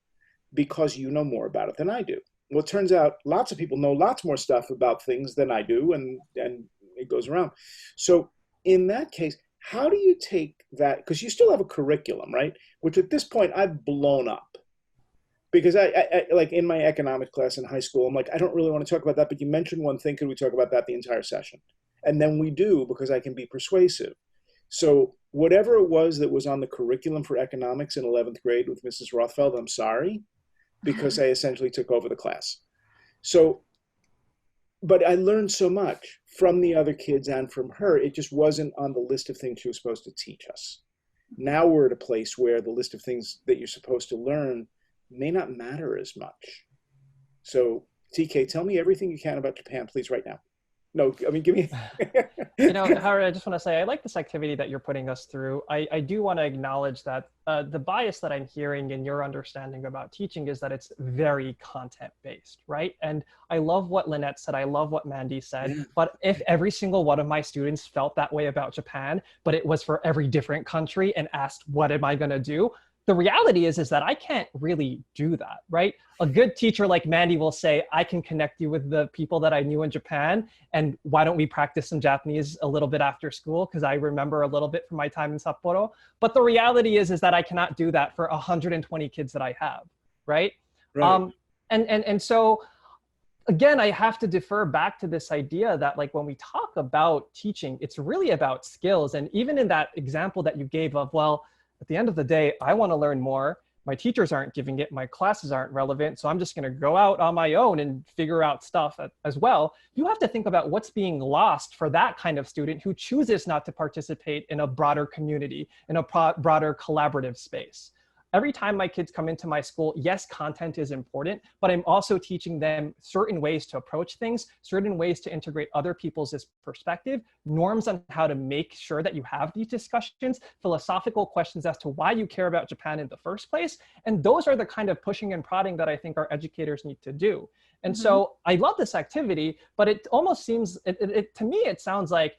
because you know more about it than I do. Well, it turns out lots of people know lots more stuff about things than I do, and it goes around. So in that case, how do you take that? Because you still have a curriculum, right? Which at this point I've blown up. Because I like in my economics class in high school, I'm like, I don't really want to talk about that, but you mentioned one thing, could we talk about that the entire session? And then we do, because I can be persuasive. So whatever it was that was on the curriculum for economics in 11th grade with Mrs. Rothfeld, I'm sorry, because I essentially took over the class. So, but I learned so much from the other kids and from her. It just wasn't on the list of things she was supposed to teach us. Now we're at a place where the list of things that you're supposed to learn may not matter as much. So TK, tell me everything you can about Japan, please, right now. No, I mean, give me. You know, Howard, I just want to say, I like this activity that you're putting us through. I do want to acknowledge that the bias that I'm hearing in your understanding about teaching is that it's very content-based, right? And I love what Lynette said. I love what Mandy said. But if every single one of my students felt that way about Japan, but it was for every different country and asked, what am I going to do? the reality is that I can't really do that, right? A good teacher like Mandy will say, I can connect you with the people that I knew in Japan, and why don't we practice some Japanese a little bit after school? Because I remember a little bit from my time in Sapporo. But the reality is that I cannot do that for 120 kids that I have, right? Right. And so, again, I have to defer back to this idea that, like, when we talk about teaching, it's really about skills. And even in that example that you gave of, well, at the end of the day, I want to learn more. My teachers aren't giving it. My classes aren't relevant. So I'm just going to go out on my own and figure out stuff as well. You have to think about what's being lost for that kind of student who chooses not to participate in a broader community, in a broader collaborative space. Every time my kids come into my school, yes, content is important, but I'm also teaching them certain ways to approach things, certain ways to integrate other people's perspective, norms on how to make sure that you have these discussions, philosophical questions as to why you care about Japan in the first place. And those are the kind of pushing and prodding that I think our educators need to do. And so I love this activity, but it almost seems, to me, it sounds like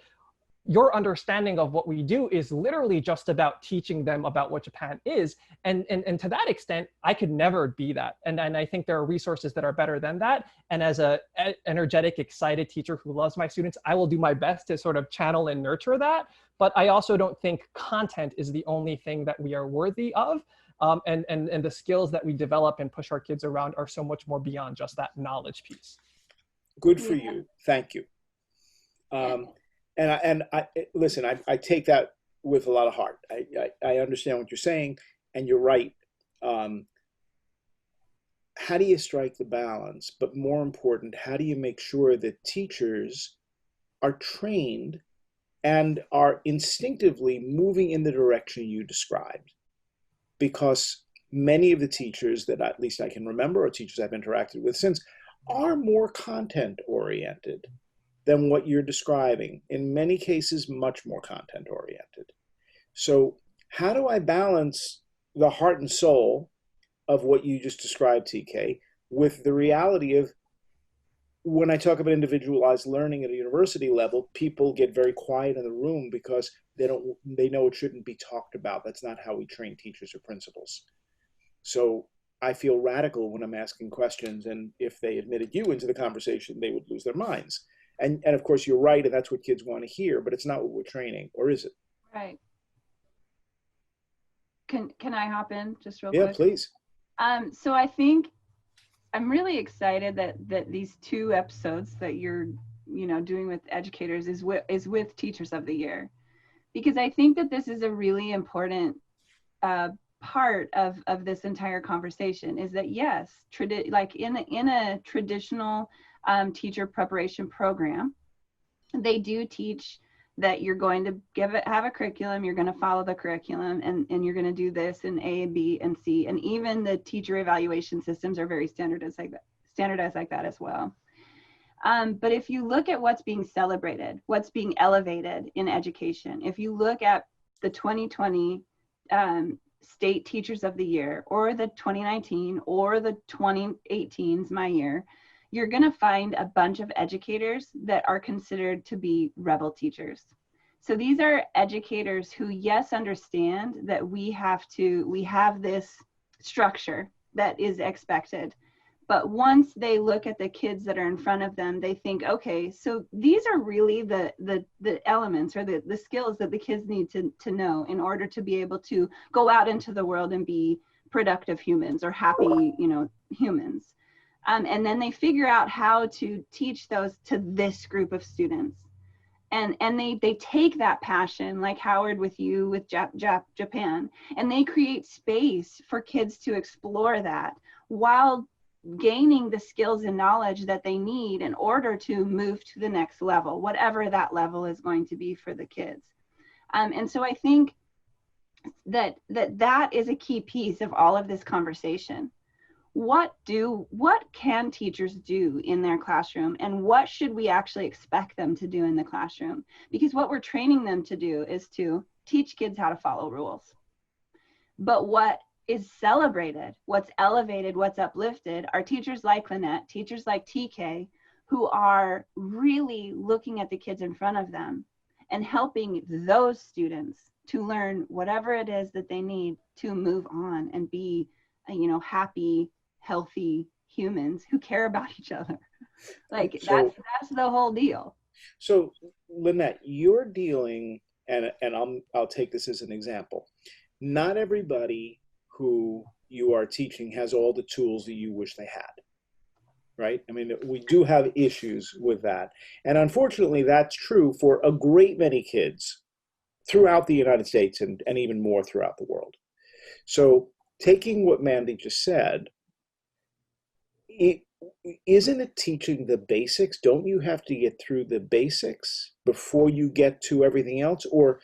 your understanding of what we do is literally just about teaching them about what Japan is. And to that extent, I could never be that. And I think there are resources that are better than that. And as a energetic, excited teacher who loves my students, I will do my best to sort of channel and nurture that. But I also don't think content is the only thing that we are worthy of. And the skills that we develop and push our kids around are so much more beyond just that knowledge piece. Good for you. Thank you. And I listen, I take that with a lot of heart. I understand what you're saying, and you're right. How do you strike the balance? But more important, how do you make sure that teachers are trained and are instinctively moving in the direction you described? Because many of the teachers that at least I can remember, or teachers I've interacted with since, are more content oriented than what you're describing. In many cases, much more content oriented. So how do I balance the heart and soul of what you just described, TK, with the reality of, when I talk about individualized learning at a university level, people get very quiet in the room because they know it shouldn't be talked about. That's not how we train teachers or principals. So I feel radical when I'm asking questions, and if they admitted you into the conversation, they would lose their minds. And of course, you're right, and that's what kids want to hear, but it's not what we're training, or is it? Right. Can I hop in just real quick? Yeah, please. So I think I'm really excited that these 2 episodes that you're doing with educators is with Teachers of the Year, because I think that this is a really important part of this entire conversation. Is that, yes, like in a traditional teacher preparation program, they do teach that you're going to have a curriculum, you're going to follow the curriculum, and you're going to do this in A, B, and C. And even the teacher evaluation systems are very standardized like that as well. But if you look at what's being celebrated, what's being elevated in education, if you look at the 2020 State Teachers of the Year, or the 2019, or the 2018's my year, you're going to find a bunch of educators that are considered to be rebel teachers. So these are educators who, yes, understand that we have this structure that is expected. But once they look at the kids that are in front of them, they think, okay, so these are really the elements, or the skills that the kids need to know in order to be able to go out into the world and be productive humans, or happy, humans. And then they figure out how to teach those to this group of students. And they take that passion, like Howard with you, with Japan, and they create space for kids to explore that while gaining the skills and knowledge that they need in order to move to the next level, whatever that level is going to be for the kids. And so I think that is a key piece of all of this conversation. What can teachers do in their classroom, and what should we actually expect them to do in the classroom? Because what we're training them to do is to teach kids how to follow rules. But what is celebrated, what's elevated, what's uplifted are teachers like Lynette, teachers like TK, who are really looking at the kids in front of them and helping those students to learn whatever it is that they need to move on and be, you know, happy, healthy humans who care about each other. Like that's the whole deal. So Lynette, you're dealing, and I'll take this as an example. Not everybody who you are teaching has all the tools that you wish they had, right? I mean, we do have issues with that. And unfortunately, that's true for a great many kids throughout the United States and even more throughout the world. So taking what Mandy just said, isn't it teaching the basics? Don't you have to get through the basics before you get to everything else? Or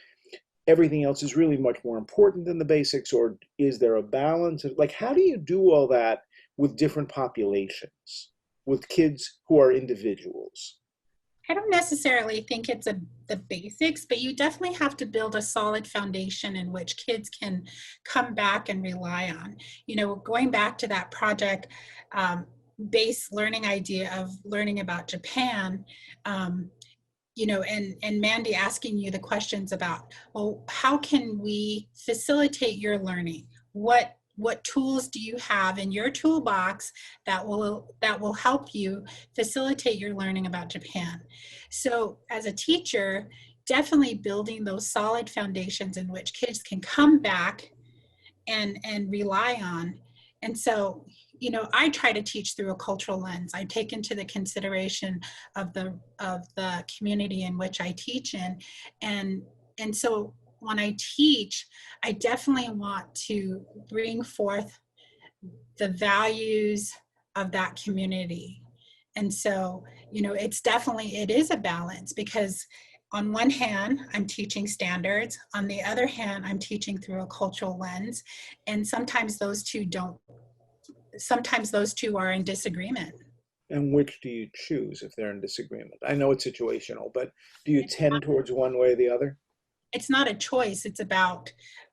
everything else is really much more important than the basics? Or is there a balance? Like, how do you do all that with different populations, with kids who are individuals? I don't necessarily think it's the basics, but you definitely have to build a solid foundation in which kids can come back and rely on. You know, going back to that project based learning idea of learning about Japan, you know, and Mandy asking you the questions about, well, how can we facilitate your learning? What tools do you have in your toolbox that will help you facilitate your learning about Japan? So as a teacher, definitely building those solid foundations in which kids can come back and rely on. And so, you know, I try to teach through a cultural lens. I take into the consideration of the community in which I teach in, and so when I teach, I definitely want to bring forth the values of that community. And so, you know, it is a balance, because on one hand, I'm teaching standards. On the other hand, I'm teaching through a cultural lens. And sometimes those two are in disagreement. And which do you choose if they're in disagreement? I know it's situational, but do you tend towards one way or the other? It's not a choice. It's about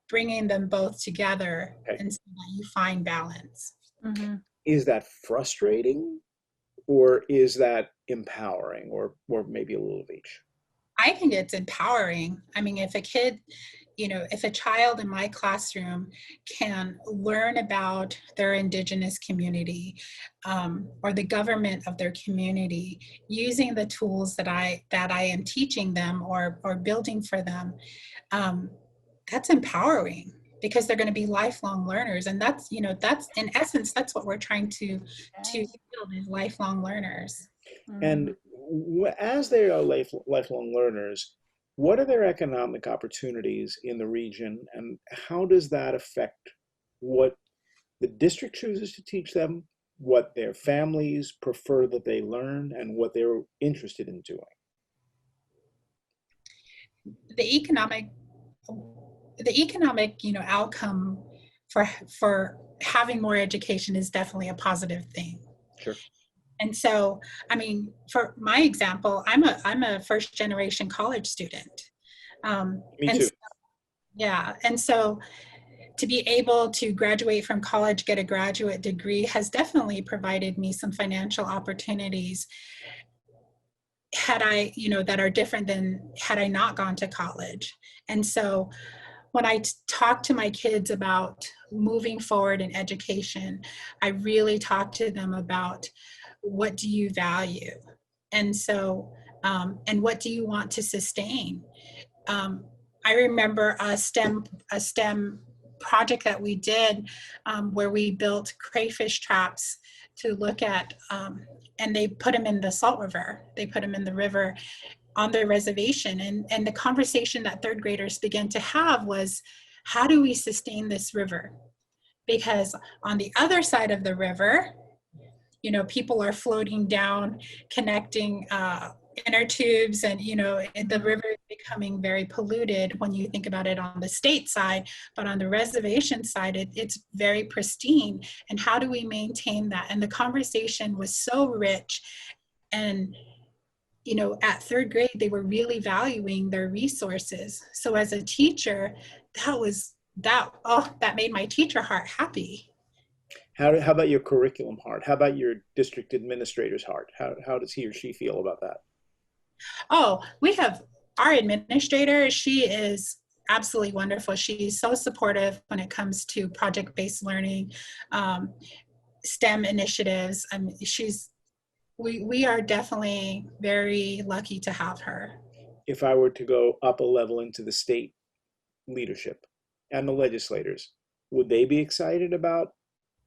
bringing them both together, okay. And so that you find balance. Mm-hmm. Is that frustrating, or is that empowering, or maybe a little of each? I think it's empowering. I mean, if a kid, you know, if a child in my classroom can learn about their indigenous community or the government of their community using the tools that I am teaching them or building for them, that's empowering, because they're going to be lifelong learners. And that's, you know, that's in essence, that's what we're trying to build, is lifelong learners. And as they are lifelong learners, what are their economic opportunities in the region, and how does that affect what the district chooses to teach them, what their families prefer that they learn, and what they're interested in doing? The economic, you know, outcome for having more education is definitely a positive thing. Sure. And so, I mean, for my example, I'm a first generation college student. Me too. So, yeah. And so to be able to graduate from college, get a graduate degree, has definitely provided me some financial opportunities had I, you know, that are different than had I not gone to college. And so when I talk to my kids about moving forward in education, I really talk to them about, what do you value? And so, and what do you want to sustain? I remember a STEM project that we did where we built crayfish traps to look at, and they put them in the Salt River. They put them in the river on their reservation. And the conversation that third graders began to have was, how do we sustain this river? Because on the other side of the river, you know, people are floating down, connecting inner tubes, and, you know, the river is becoming very polluted when you think about it on the state side, but on the reservation side, it's very pristine. And how do we maintain that? And the conversation was so rich. And, you know, at third grade, they were really valuing their resources. So as a teacher, that made my teacher heart happy. How about your curriculum heart? How about your district administrator's heart? How does he or she feel about that? Oh, we have our administrator. She is absolutely wonderful. She's so supportive when it comes to project-based learning, STEM initiatives. I mean, we are definitely very lucky to have her. If I were to go up a level into the state leadership and the legislators, would they be excited about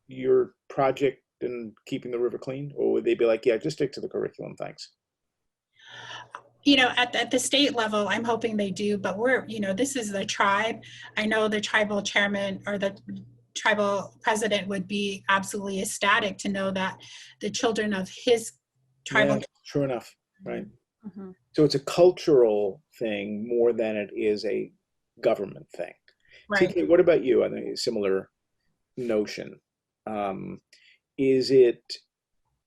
your project and keeping the river clean? Or would they be like, yeah, just stick to the curriculum, thanks? You know, at the state level, I'm hoping they do, but we're, you know, this is the tribe. I know the tribal chairman or the tribal president would be absolutely ecstatic to know that the children of his tribal. Yeah, true enough, right? Mm-hmm. So it's a cultural thing more than it is a government thing. Right. TK, what about you? I think a similar notion. Is it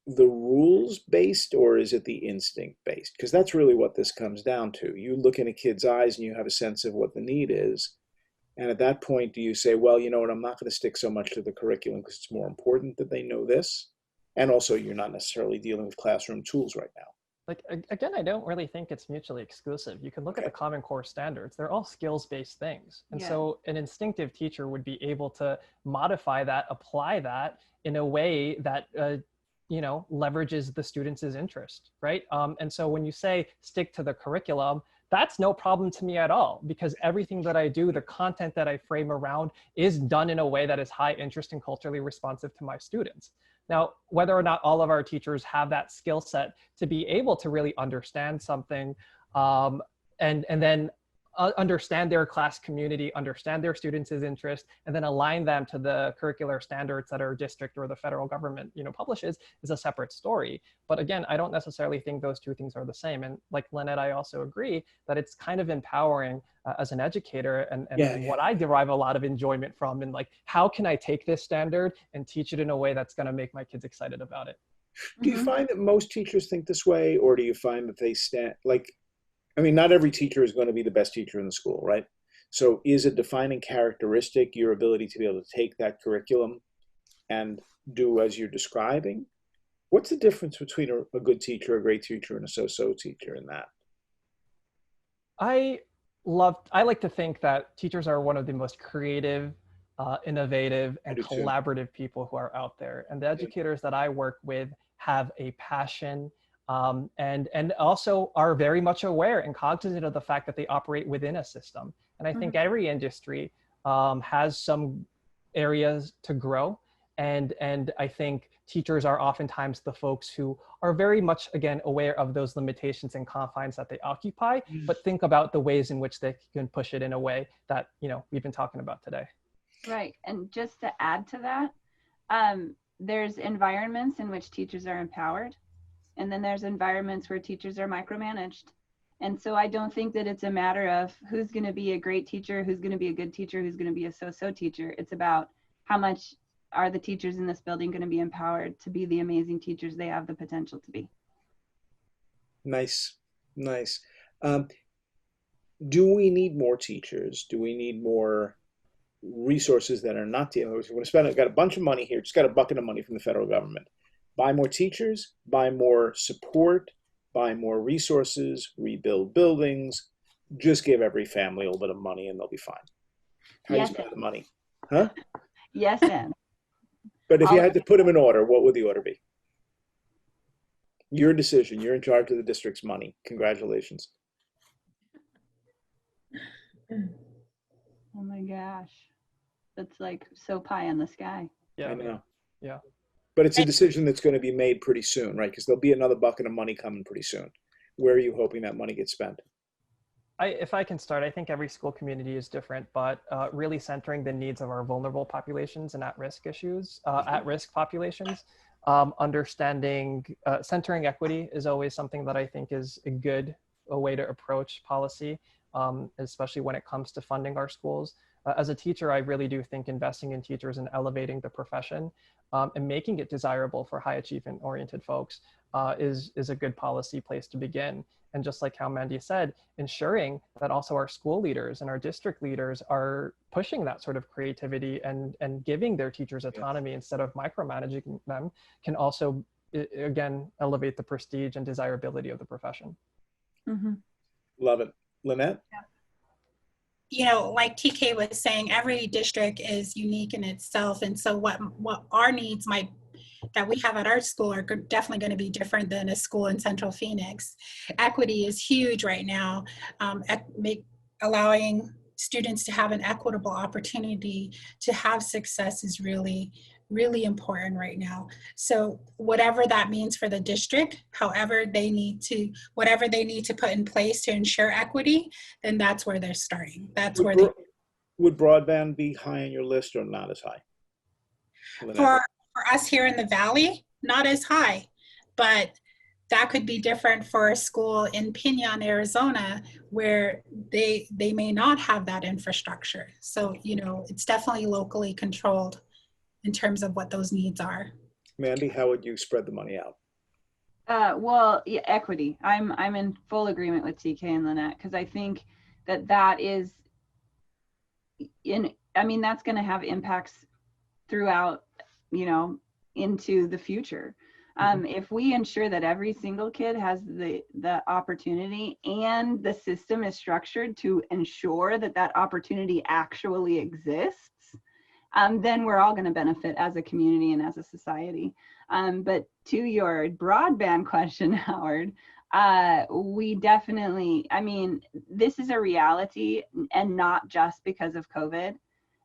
the rules based or is it the instinct based? Because that's really what this comes down to. You look in a kid's eyes and you have a sense of what the need is. And at that point, do you say, well, you know what, I'm not going to stick so much to the curriculum because it's more important that they know this. And also, you're not necessarily dealing with classroom tools right now. Like, again, I don't really think it's mutually exclusive. You can look at the Common Core standards. They're all skills-based things. And so an instinctive teacher would be able to modify that, apply that in a way that, you know, leverages the students' interest, right? And so when you say stick to the curriculum, that's no problem to me at all, because everything that I do, the content that I frame around is done in a way that is high interest and culturally responsive to my students. Now, whether or not all of our teachers have that skill set to be able to really understand something and then understand their class community, understand their students' interest, and then align them to the curricular standards that our district or the federal government, you know, publishes is a separate story. But again, I don't necessarily think those two things are the same. And like Lynette, I also agree that it's kind of empowering as an educator and what I derive a lot of enjoyment from, and like, how can I take this standard and teach it in a way that's going to make my kids excited about it? Do you find that most teachers think this way, or do you find that they stand like, I mean, not every teacher is going to be the best teacher in the school, right? So is a defining characteristic your ability to be able to take that curriculum and do as you're describing? What's the difference between a good teacher, a great teacher, and a so-so teacher in that? I like to think that teachers are one of the most creative, innovative, and collaborative people who are out there. And the educators that I work with have a passion, and also are very much aware and cognizant of the fact that they operate within a system. And I think every industry has some areas to grow. And I think teachers are oftentimes the folks who are very much, again, aware of those limitations and confines that they occupy, but think about the ways in which they can push it in a way that, you know, we've been talking about today. Right. And just to add to that, there's environments in which teachers are empowered. And then there's environments where teachers are micromanaged. And so I don't think that it's a matter of who's going to be a great teacher, who's going to be a good teacher, who's going to be a so-so teacher. It's about how much are the teachers in this building going to be empowered to be the amazing teachers they have the potential to be. Nice, nice. Do we need more teachers? Do we need more resources that are not dealing with? We're going to spend, got a bunch of money here, just got a bucket of money from the federal government. Buy more teachers, buy more support, buy more resources, rebuild buildings, just give every family a little bit of money and they'll be fine. How do you spend the money? Huh? Yes, and. But if you had to put them in order, what would the order be? Your decision. You're in charge of the district's money. Congratulations. Oh my gosh. That's like so pie in the sky. Yeah. I know. Yeah. But it's a decision that's going to be made pretty soon, right? Because there'll be another bucket of money coming pretty soon. Where are you hoping that money gets spent? If I can start, I think every school community is different, but really centering the needs of our vulnerable populations and at-risk at-risk populations, understanding, centering equity is always something that I think is a way to approach policy, especially when it comes to funding our schools. As a teacher, I really do think investing in teachers and elevating the profession and making it desirable for high achievement oriented folks is a good policy place to begin. And just like how Mandy said, ensuring that also our school leaders and our district leaders are pushing that sort of creativity and giving their teachers autonomy instead of micromanaging them can also, again, elevate the prestige and desirability of the profession. Love it. Lynette? like TK was saying, every district is unique in itself. And so what our needs that we have at our school are definitely going to be different than a school in Central Phoenix. Equity is huge right now. Allowing students to have an equitable opportunity to have success is really, really important right now. So whatever that means for the district, whatever they need to put in place to ensure equity, then that's where they're starting. Would broadband be high on your list or not as high? For us here in the Valley, not as high, but that could be different for a school in Piñon, Arizona, where they may not have that infrastructure. So, it's definitely locally controlled in terms of what those needs are. Mandy, how would you spread the money out? Well, yeah, equity. I'm in full agreement with TK and Lynette, because I think that is that's going to have impacts throughout, into the future. If we ensure that every single kid has the opportunity, and the system is structured to ensure that opportunity actually exists, then we're all going to benefit as a community and as a society. But to your broadband question, Howard, we definitely, this is a reality, and not just because of COVID.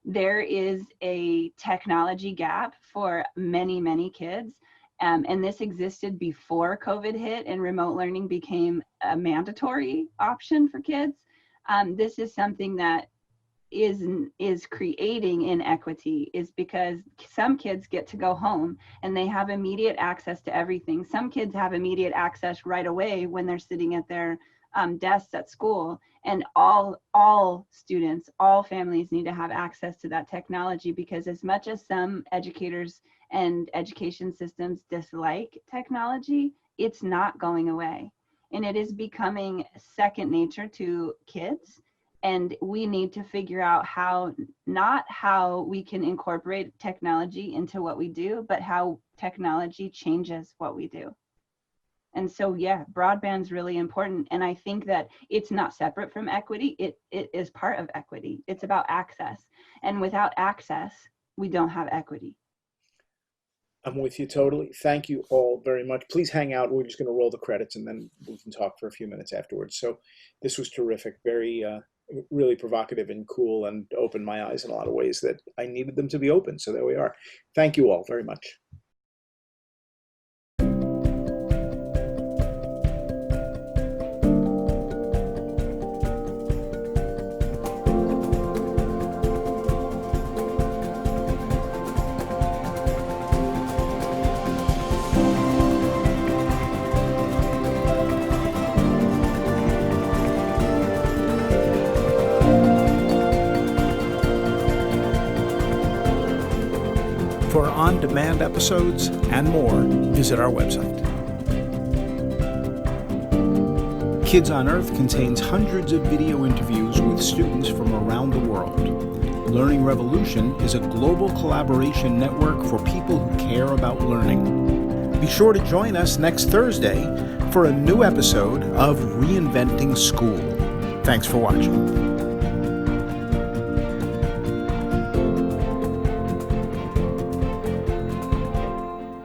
There is a technology gap for many, many kids. And this existed before COVID hit and remote learning became a mandatory option for kids. This is something that is creating inequity, is because some kids get to go home and they have immediate access to everything. Some kids have immediate access right away when they're sitting at their desks at school, and all students, all families need to have access to that technology, because as much as some educators and education systems dislike technology, it's not going away, and it is becoming second nature to kids. And we need to figure out not how we can incorporate technology into what we do, but how technology changes what we do. And so, yeah, broadband's really important. And I think that it's not separate from equity. It is part of equity. It's about access. And without access, we don't have equity. I'm with you totally. Thank you all very much. Please hang out. We're just going to roll the credits and then we can talk for a few minutes afterwards. So this was terrific. Very, really provocative and cool, and opened my eyes in a lot of ways that I needed them to be open. So there we are. Thank you all very much. For on-demand episodes and more, visit our website. Kids on Earth contains hundreds of video interviews with students from around the world. Learning Revolution is a global collaboration network for people who care about learning. Be sure to join us next Thursday for a new episode of Reinventing School. Thanks for watching.